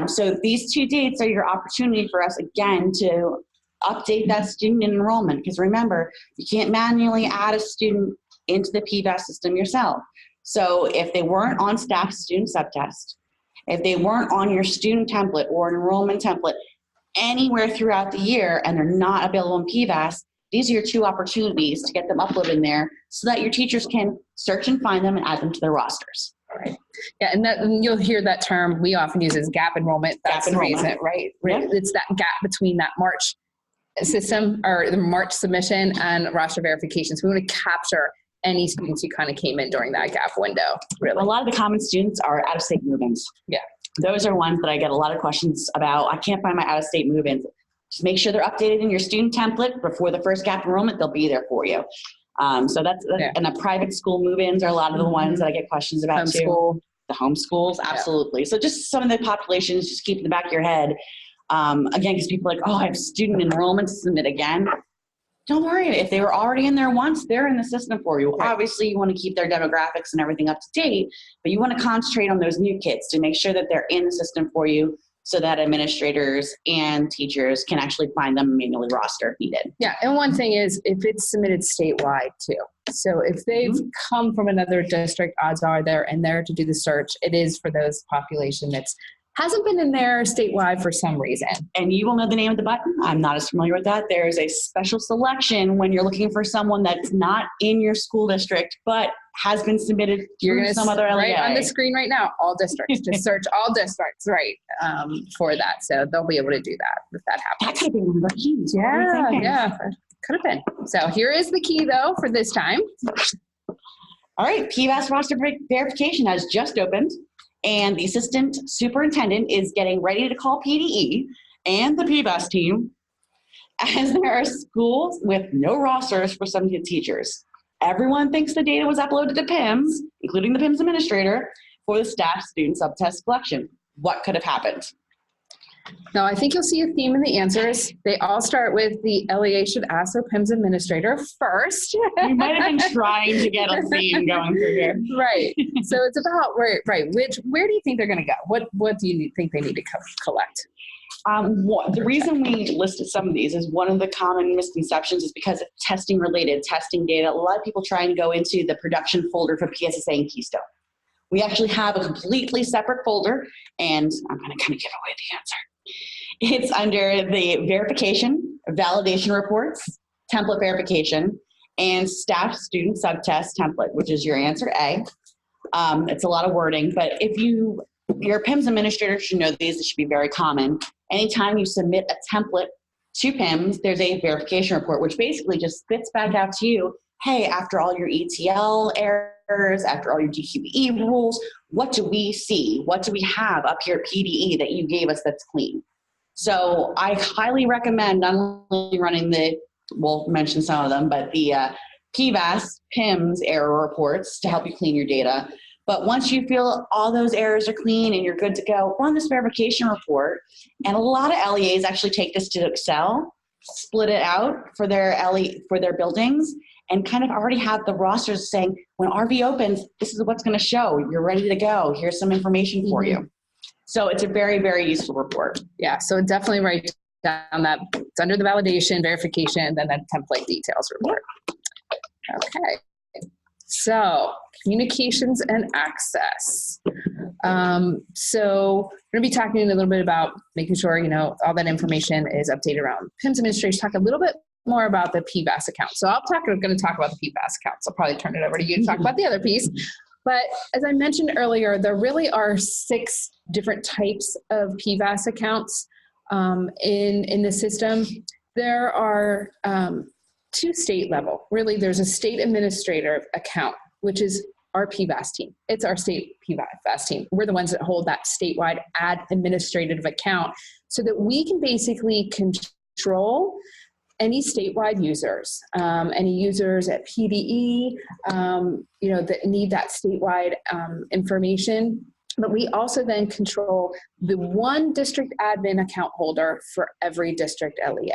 So these 2 dates are your opportunity for us, again, to update that student enrollment. Because remember, you can't manually add a student into the PVAAS system yourself. So if they weren't on staff student subtest, if they weren't on your student template or enrollment template anywhere throughout the year and they're not available in PVAAS, these are your 2 opportunities to get them uploaded in there so that your teachers can search and find them and add them to their rosters. All right. Yeah, and you'll hear that term we often use as gap enrollment. That's the reason, right? Yeah. It's that gap between that March system or the March submission and roster verification. So we want to capture any students who kind of came in during that gap window, really. A lot of the common students are out-of-state move-ins. Yeah. Those are ones that I get a lot of questions about. I can't find my out-of-state move-ins. Just make sure they're updated in your student template before the first gap enrollment. They'll be there for you. So that's and the private school move-ins are a lot of the ones that I get questions about too. The homeschools, absolutely. Yeah. So just some of the populations, just keep in the back of your head. Again, because people are like, oh, I have student enrollment to submit again. Don't worry. If they were already in there once, they're in the system for you. Right. Obviously, you want to keep their demographics and everything up to date, but you want to concentrate on those new kids to make sure that they're in the system for you so that administrators and teachers can actually find them manually roster if needed. Yeah, and one thing is if it's submitted statewide too. So if they've come from another district, odds are they're in there to do the search. It is for those population that's hasn't been in there statewide for some reason. And you will know the name of the button. I'm not as familiar with that. There's a special selection when you're looking for someone that's not in your school district, but has been submitted through some other LEA. Right on the screen right now, all districts. Just search all districts, right, for that. So they'll be able to do that if that happens. That could have been one of the keys. Yeah, could have been. So here is the key though for this time. All right, PVAAS roster verification has just opened. And the assistant superintendent is getting ready to call PDE and the PVAAS team as there are schools with no rosters for some teachers. Everyone thinks the data was uploaded to PIMS, including the PIMS administrator, for the staff student subtest collection. What could have happened? Now, I think you'll see a theme in the answers. They all start with the LEA should ask their PIMS administrator first. You might have been trying to get a theme going through here. Right. So it's about, where do you think they're going to go? What do you think they need to collect? The reason we listed some of these is one of the common misconceptions is because of testing related, testing data. A lot of people try and go into the production folder for PSSA and Keystone. We actually have a completely separate folder, and I'm going to kind of give away the answer. It's under the verification, validation reports, template verification, and staff student subtest template, which is your answer A. It's a lot of wording, but if your PIMS administrator should know these. It should be very common. Anytime you submit a template to PIMS, there's a verification report, which basically just spits back out to you, hey, after all your ETL errors, after all your DQE rules, what do we see? What do we have up here at PDE that you gave us that's clean? So I highly recommend not only running we'll mention some of them, but the PVAAS, PIMS error reports to help you clean your data. But once you feel all those errors are clean and you're good to go, run this verification report. And a lot of LEAs actually take this to Excel, split it out for their buildings, and kind of already have the rosters saying, when RV opens, this is what's going to show. You're ready to go. Here's some information for you. So it's a very, very useful report. Yeah, so definitely write down that it's under the validation, verification, and then that template details report. Okay, so communications and access. So we're gonna be talking a little bit about making sure, all that information is updated around PIMS administration. Talk a little bit more about the PVAAS account. So I'm going to talk about the PVAAS account. So I'll probably turn it over to you to talk about the other piece. But as I mentioned earlier, there really are 6 different types of PVAAS accounts in the system. There are 2 state level. Really, there's a state administrator account, which is our PVAAS team. It's our state PVAAS team. We're the ones that hold that statewide administrative account so that we can basically control any statewide users, any users at PDE, that need that statewide information. But we also then control the one district admin account holder for every district LEA.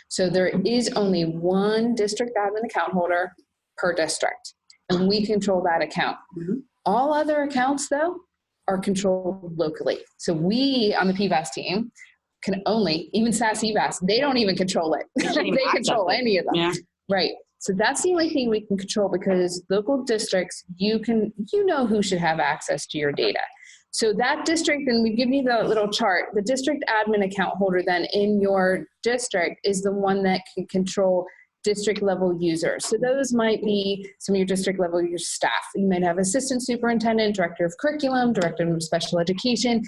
So there is only one district admin account holder per district, and we control that account. All other accounts, though, are controlled locally. So we on the PVAAS team can only, even SAS EVAS, they don't even control it. They control any of them. Yeah. Right. So that's the only thing we can control, because local districts, you know who should have access to your data. So that district, and we give you the little chart, the district admin account holder then in your district is the one that can control district level users. So those might be some of your district level your staff. You might have assistant superintendent, director of curriculum, director of special education.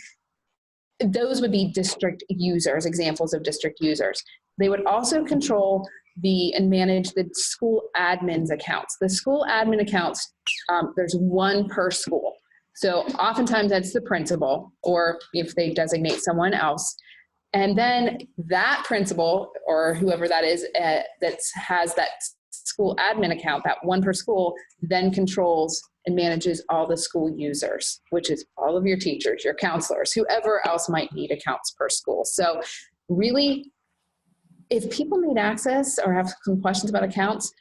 Those would be district users, examples of district users. They would also control and manage the school admin's accounts. The school admin accounts, there's one per school. So oftentimes that's the principal, or if they designate someone else. And then that principal, or whoever that is, that has that school admin account, that one per school, then controls and manages all the school users, which is all of your teachers, your counselors, whoever else might need accounts per school. So really, if people need access or have some questions about accounts,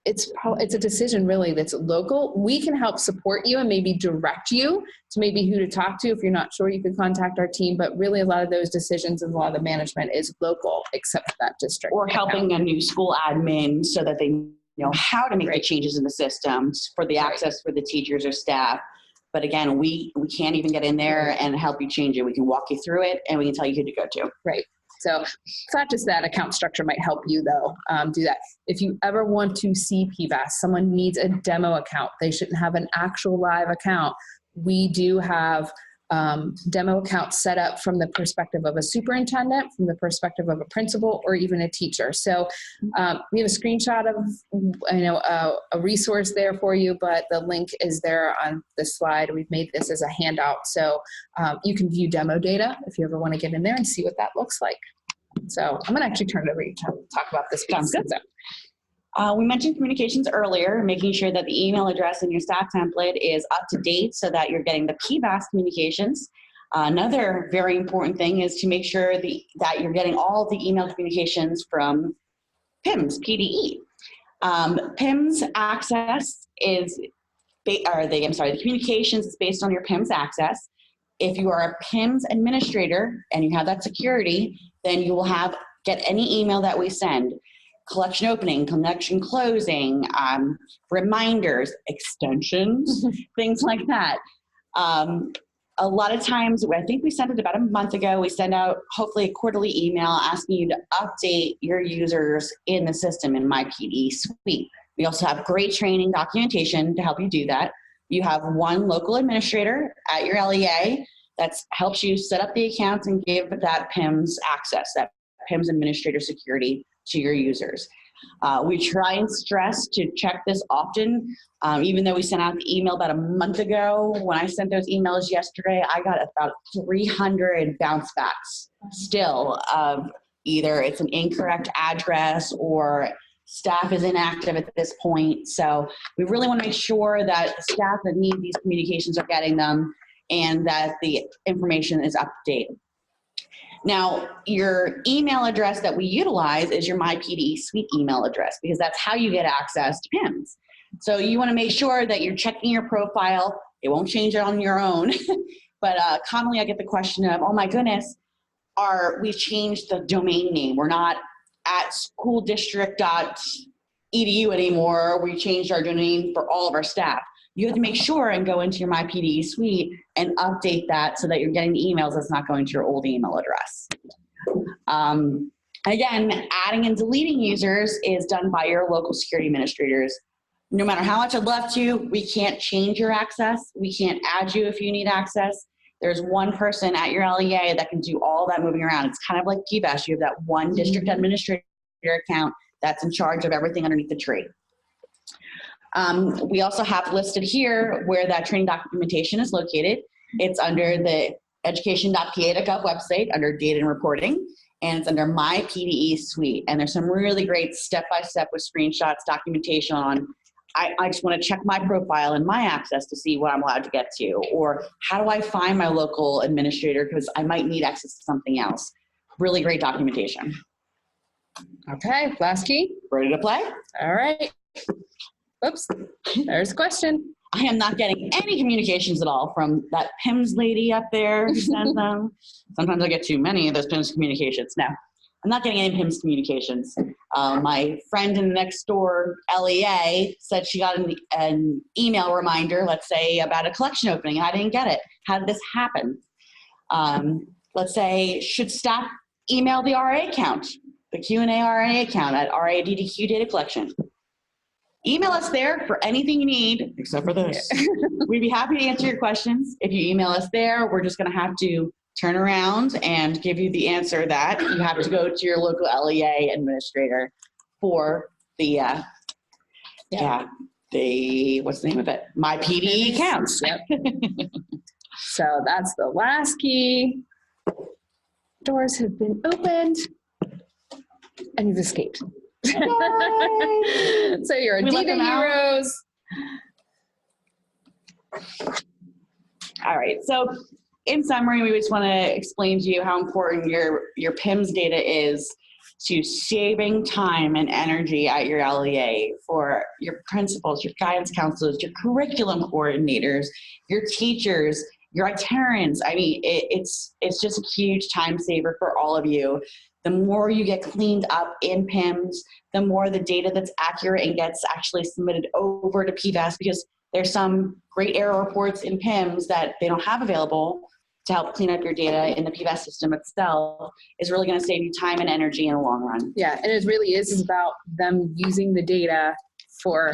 it's a decision really that's local. We can help support you and maybe direct you to maybe who to talk to. If you're not sure, you can contact our team, but really a lot of those decisions and a lot of the management is local, except for that district. Or helping a new school admin so that they know how to make the changes in the systems for the access for the teachers or staff. But again, we can't even get in there and help you change it. We can walk you through it and we can tell you who to go to. Right. So it's not just that. Account structure might help you, though, do that. If you ever want to see PVAAS, someone needs a demo account. They shouldn't have an actual live account. We do have demo accounts set up from the perspective of a superintendent, from the perspective of a principal, or even a teacher. So we have a screenshot of a resource there for you, but the link is there on the slide. We've made this as a handout, so you can view demo data if you ever want to get in there and see what that looks like. So I'm going to actually turn it over to you to talk about this. Sounds good. We mentioned communications earlier, making sure that the email address in your staff template is up to date so that you're getting the PVAAS communications. Another very important thing is to make sure that you're getting all the email communications from PIMS, PDE. PIMS access is, the communications is based on your PIMS access. If you are a PIMS administrator and you have that security, then you will get any email that we send. Collection opening, collection closing, reminders, extensions, things like that. A lot of times, I think we sent it about a month ago, we send out hopefully a quarterly email asking you to update your users in the system in My PDE Suite. We also have great training documentation to help you do that. You have one local administrator at your LEA that helps you set up the accounts and give that PIMS access, that PIMS administrator security to your users. We try and stress to check this often, even though we sent out the email about a month ago. When I sent those emails yesterday, I got about 300 bounce backs still of either it's an incorrect address or staff is inactive at this point. So we really want to make sure that the staff that need these communications are getting them and that the information is up to date. Now, your email address that we utilize is your MyPDE Suite email address, because that's how you get access to PIMS. So you want to make sure that you're checking your profile. It won't change it on your own. But commonly I get the question of, oh my goodness, we changed the domain name. We're not at schooldistrict.edu anymore. We changed our domain for all of our staff. You have to make sure and go into your MyPDE Suite and update that so that you're getting the emails that's not going to your old email address. Again, adding and deleting users is done by your local security administrators. No matter how much I'd love to, we can't change your access. We can't add you if you need access. There's one person at your LEA that can do all that moving around. It's kind of like PVAAS. You have that one district administrator account that's in charge of everything underneath the tree. We also have listed here where that training documentation is located. It's under the education.pa.gov website under data and reporting, and it's under My PDE Suite. And there's some really great step-by-step with screenshots, documentation on, I just want to check my profile and my access to see what I'm allowed to get to, or how do I find my local administrator because I might need access to something else. Really great documentation. Okay, last key. Ready to play? All right. Oops, there's a question. I am not getting any communications at all from that PIMS lady up there who sends them. Sometimes I get too many of those PIMS communications. No, I'm not getting any PIMS communications. My friend in the next door LEA said she got an email reminder, let's say, about a collection opening, and I didn't get it. How did this happen? Let's say, should staff email the RA account, the Q&A RA account at RADDQ data collection? Email us there for anything you need, except for this. We'd be happy to answer your questions. If you email us there, we're just going to have to turn around and give you the answer that you have to go to your local LEA administrator for the, what's the name of it? My PDE accounts. Yep. So that's the last key. Doors have been opened and you've escaped. So you're a data heroes. All right, so in summary, we just want to explain to you how important your PIMS data is to saving time and energy at your LEA for your principals, your guidance counselors, your curriculum coordinators, your teachers, your itinerants. I mean, it's just a huge time saver for all of you. The more you get cleaned up in PIMS, the more the data that's accurate and gets actually submitted over to PVAAS, because there's some great error reports in PIMS that they don't have available to help clean up your data in the PVAAS system itself, is really going to save you time and energy in the long run. Yeah, and it really is about them using the data for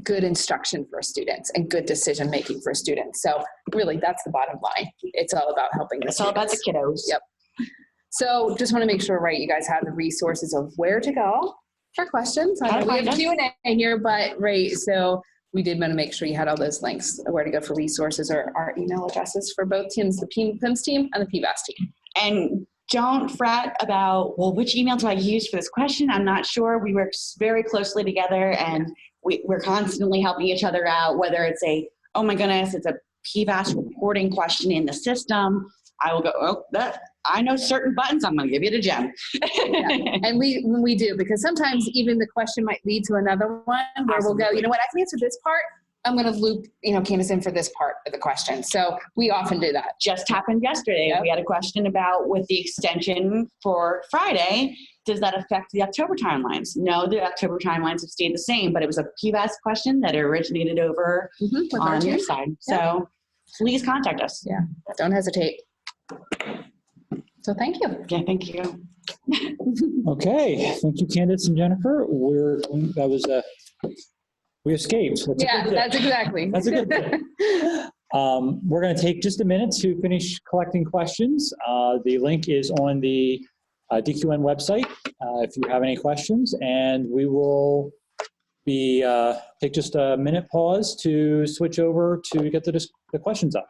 good instruction for students and good decision making for students. So really, that's the bottom line. It's all about helping the It's all about the kiddos. Yep. So just want to make sure, right, you guys have the resources of where to go for questions. I know we have Q&A here, but right, so we did want to make sure you had all those links, where to go for resources or our email addresses for both teams, the PIMS team and the PVAAS team. And don't fret about, well, which email do I use for this question? I'm not sure. We work very closely together, and we're constantly helping each other out, whether it's oh my goodness, it's a PVAAS reporting question in the system. I will go, oh, I know certain buttons, I'm going to give you to Jen. Yeah. And we do, because sometimes even the question might lead to another one where We'll go, you know what, I can answer this part. I'm going to loop, Candace in for this part of the question. So we often do that. Just happened yesterday. Yep. We had a question about with the extension for Friday, does that affect the October timelines? No, the October timelines have stayed the same, but it was a PVAAS question that originated over on your side. Yep. So please contact us. Yeah, don't hesitate. So thank you. Yeah, thank you. Okay, thank you, Candace and Jennifer. We escaped. That's exactly. That's a good thing. We're going to take just a minute to finish collecting questions. The link is on the DQN website if you have any questions, and we will take just a minute pause to switch over to get the questions up.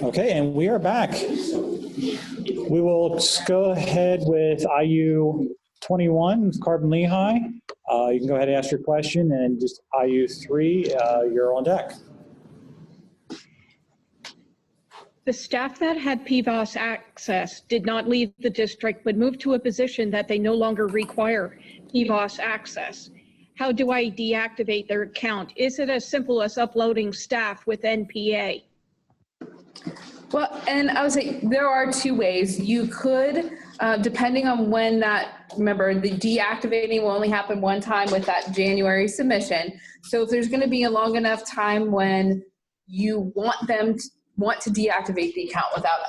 Okay, and we are back. We will go ahead with IU 21, Carbon Lehigh. You can go ahead and ask your question, and just IU 3, you're on deck. The staff that had PVAAS access did not leave the district, but moved to a position that they no longer require PVAAS access. How do I deactivate their account? Is it as simple as uploading staff with NPA? Well, and I would say there are two ways. You could, depending on when that, remember, the deactivating will only happen one time with that January submission. So if there's going to be a long enough time when you want to deactivate the account without,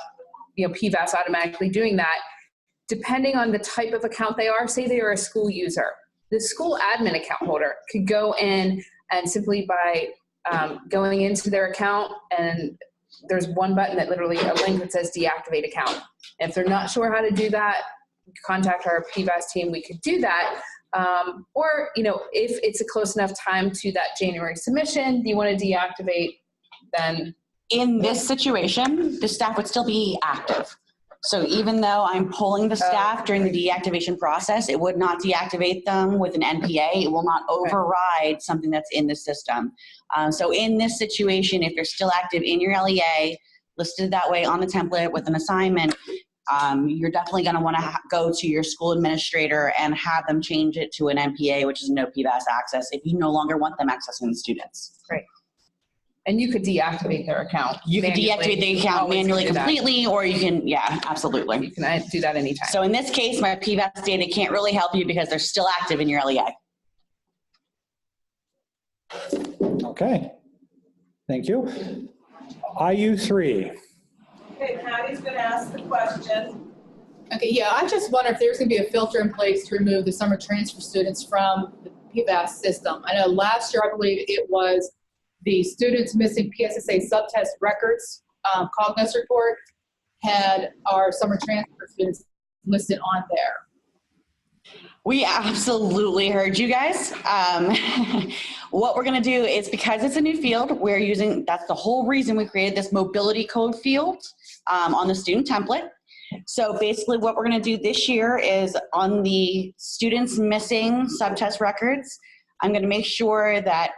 PVAAS automatically doing that, depending on the type of account they are, say they are a school user, the school admin account holder could go in and simply by going into their account, and there's one button that literally a link that says deactivate account. If they're not sure how to do that, contact our PVAAS team, we could do that. Or, if it's a close enough time to that January submission, you want to deactivate, then. In this situation, the staff would still be active. So even though I'm pulling the staff during the deactivation process, it would not deactivate them with an NPA. It will not override something that's in the system. So in this situation, if you're still active in your LEA, listed that way on the template with an assignment, you're definitely going to want to go to your school administrator and have them change it to an NPA, which is no PVAAS access, if you no longer want them accessing the students. Great. And you could deactivate their account. You could deactivate the account manually completely, or you can, yeah, absolutely. You can do that anytime. So in this case, my PVAAS data can't really help you because they're still active in your LEA. Okay, thank you. IU3. Okay, Patty's going to ask the question. Okay, yeah, I just wonder if there's going to be a filter in place to remove the summer transfer students from the PVAAS system. I know last year, I believe it was the students missing PSSA subtest records, Cognos report, had our summer transfer students listed on there. We absolutely heard you guys. What we're going to do is, because it's a new field, we're using, that's the whole reason we created this mobility code field on the student template. So basically what we're going to do this year is on the students missing subtest records, I'm going to make sure that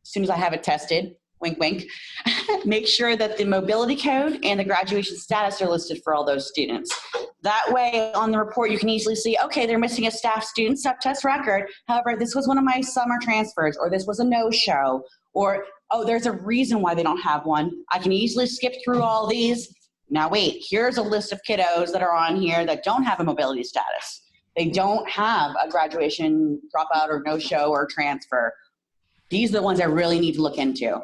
as soon as I have it tested, wink, wink, make sure that the mobility code and the graduation status are listed for all those students. That way on the report, you can easily see, okay, they're missing a staff student subtest record. However, this was one of my summer transfers, or this was a no-show, or, oh, there's a reason why they don't have one. I can easily skip through all these. Now wait, here's a list of kiddos that are on here that don't have a mobility status. They don't have a graduation dropout or no-show or transfer. These are the ones I really need to look into.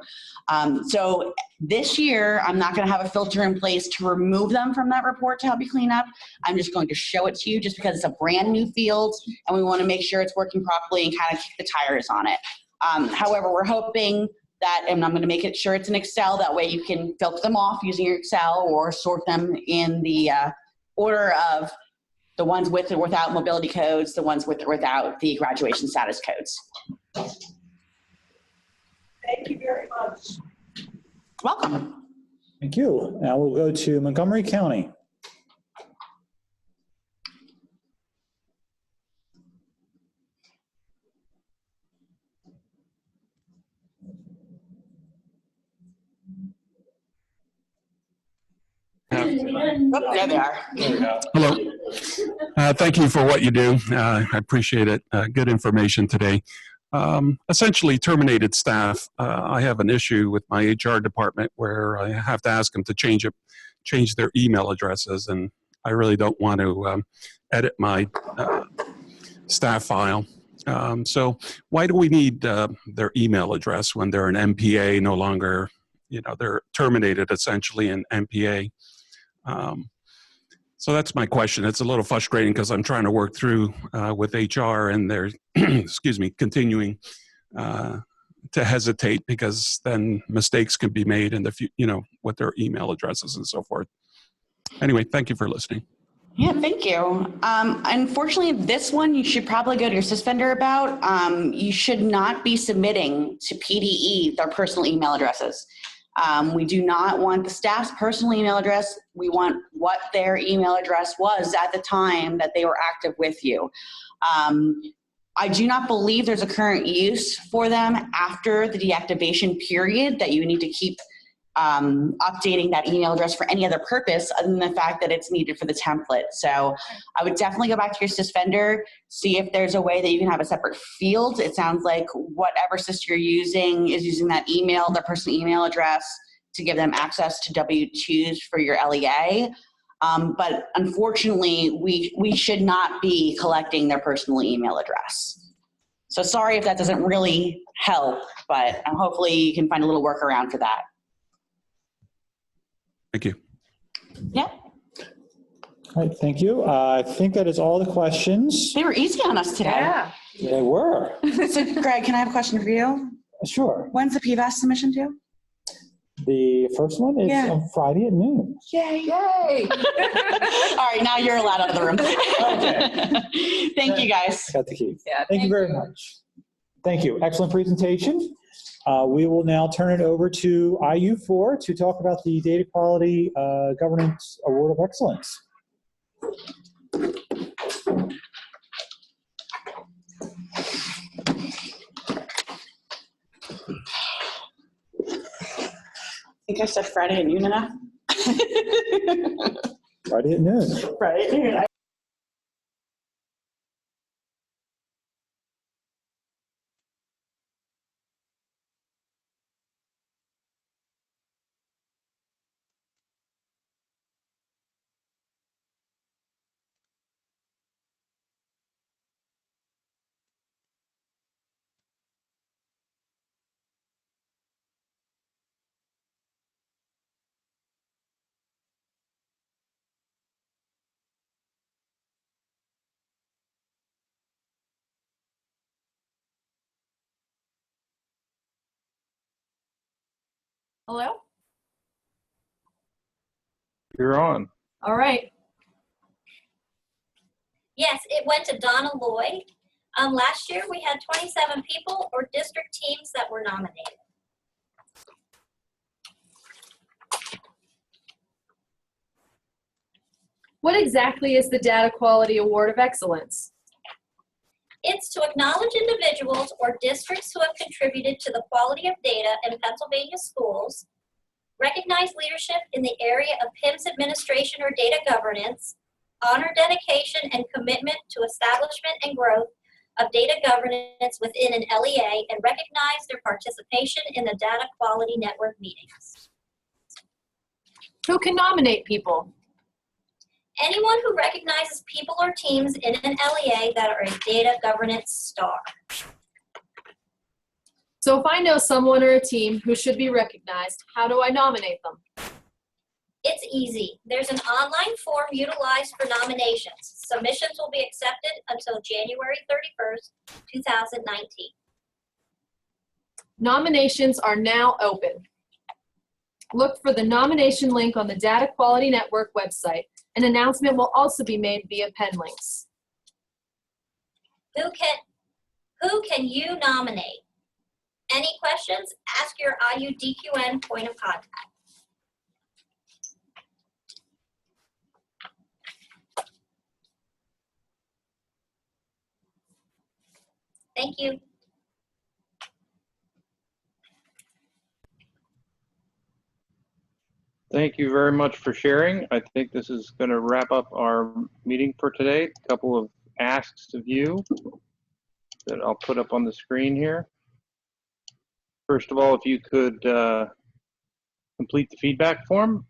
So this year, I'm not going to have a filter in place to remove them from that report to help you clean up. I'm just going to show it to you just because it's a brand new field and we want to make sure it's working properly and kind of kick the tires on it. However, we're hoping that, and I'm going to make it sure it's in Excel, that way you can filter them off using your Excel or sort them in the order of the ones with or without mobility codes, the ones with or without the graduation status codes. Thank you very much. Welcome. Thank you. Now we'll go to Montgomery County. Oh, there they are. Hello. Thank you for what you do. I appreciate it. Good information today. Essentially terminated staff. I have an issue with my HR department where I have to ask them to change their email addresses, and I really don't want to edit my staff file. So why do we need their email address when they're an MPA, no longer, they're terminated essentially in MPA? So that's my question. It's a little frustrating because I'm trying to work through with HR and they're, excuse me, continuing to hesitate because then mistakes can be made in the, with their email addresses and so forth. Anyway, thank you for listening. Yeah, thank you. Unfortunately, this one you should probably go to your sys vendor about. You should not be submitting to PDE their personal email addresses. We do not want the staff's personal email address. We want what their email address was at the time that they were active with you. I do not believe there's a current use for them after the deactivation period that you need to keep updating that email address for any other purpose other than the fact that it's needed for the template. So I would definitely go back to your sys vendor, see if there's a way that you can have a separate field. It sounds like whatever sys you're using is using that email, their personal email address, to give them access to W-2s for your LEA. But unfortunately, we should not be collecting their personal email address. So sorry if that doesn't really help, but hopefully you can find a little workaround for that. Thank you. Yeah. All right, thank you. I think that is all the questions. They were easy on us today. Yeah. They were. So Greg, can I have a question for you? Sure. When's the PVAAS submission due? The first one is Yeah. on Friday at noon. Yay. Yay. All right, now you're allowed out of the room. Okay. Thank you, guys. Got the key. Yeah, Thank you very much. Thank you. Excellent presentation. We will now turn it over to IU4 to talk about the Data Quality Governance Award of Excellence. I think I said Friday at noon enough. Friday at noon. Friday at noon. Hello? You're on. All right. Yes, it went to Donna Lloyd. Last year we had 27 people or district teams that were nominated. What exactly is the Data Quality Award of Excellence? It's to acknowledge individuals or districts who have contributed to the quality of data in Pennsylvania schools, recognize leadership in the area of PIMS administration or data governance, honor dedication and commitment to establishment and growth of data governance within an LEA, and recognize their participation in the Data Quality Network meetings. Who can nominate people? Anyone who recognizes people or teams in an LEA that are a data governance star. So if I know someone or a team who should be recognized, how do I nominate them? It's easy. There's an online form utilized for nominations. Submissions will be accepted until January 31st, 2019. Nominations are now open. Look for the nomination link on the Data Quality Network website. An announcement will also be made via pen links. Who can you nominate? Any questions? Ask your IUDQN point of contact. Thank you. Thank you very much for sharing. I think this is going to wrap up our meeting for today. A couple of asks of you that I'll put up on the screen here. First of all, if you could complete the feedback form,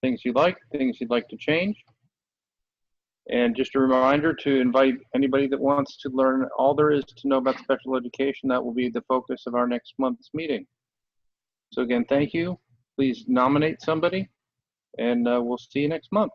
things you like, things you'd like to change. And just a reminder to invite anybody that wants to learn all there is to know about special education. That will be the focus of our next month's meeting. So again, thank you. Please nominate somebody, and we'll see you next month.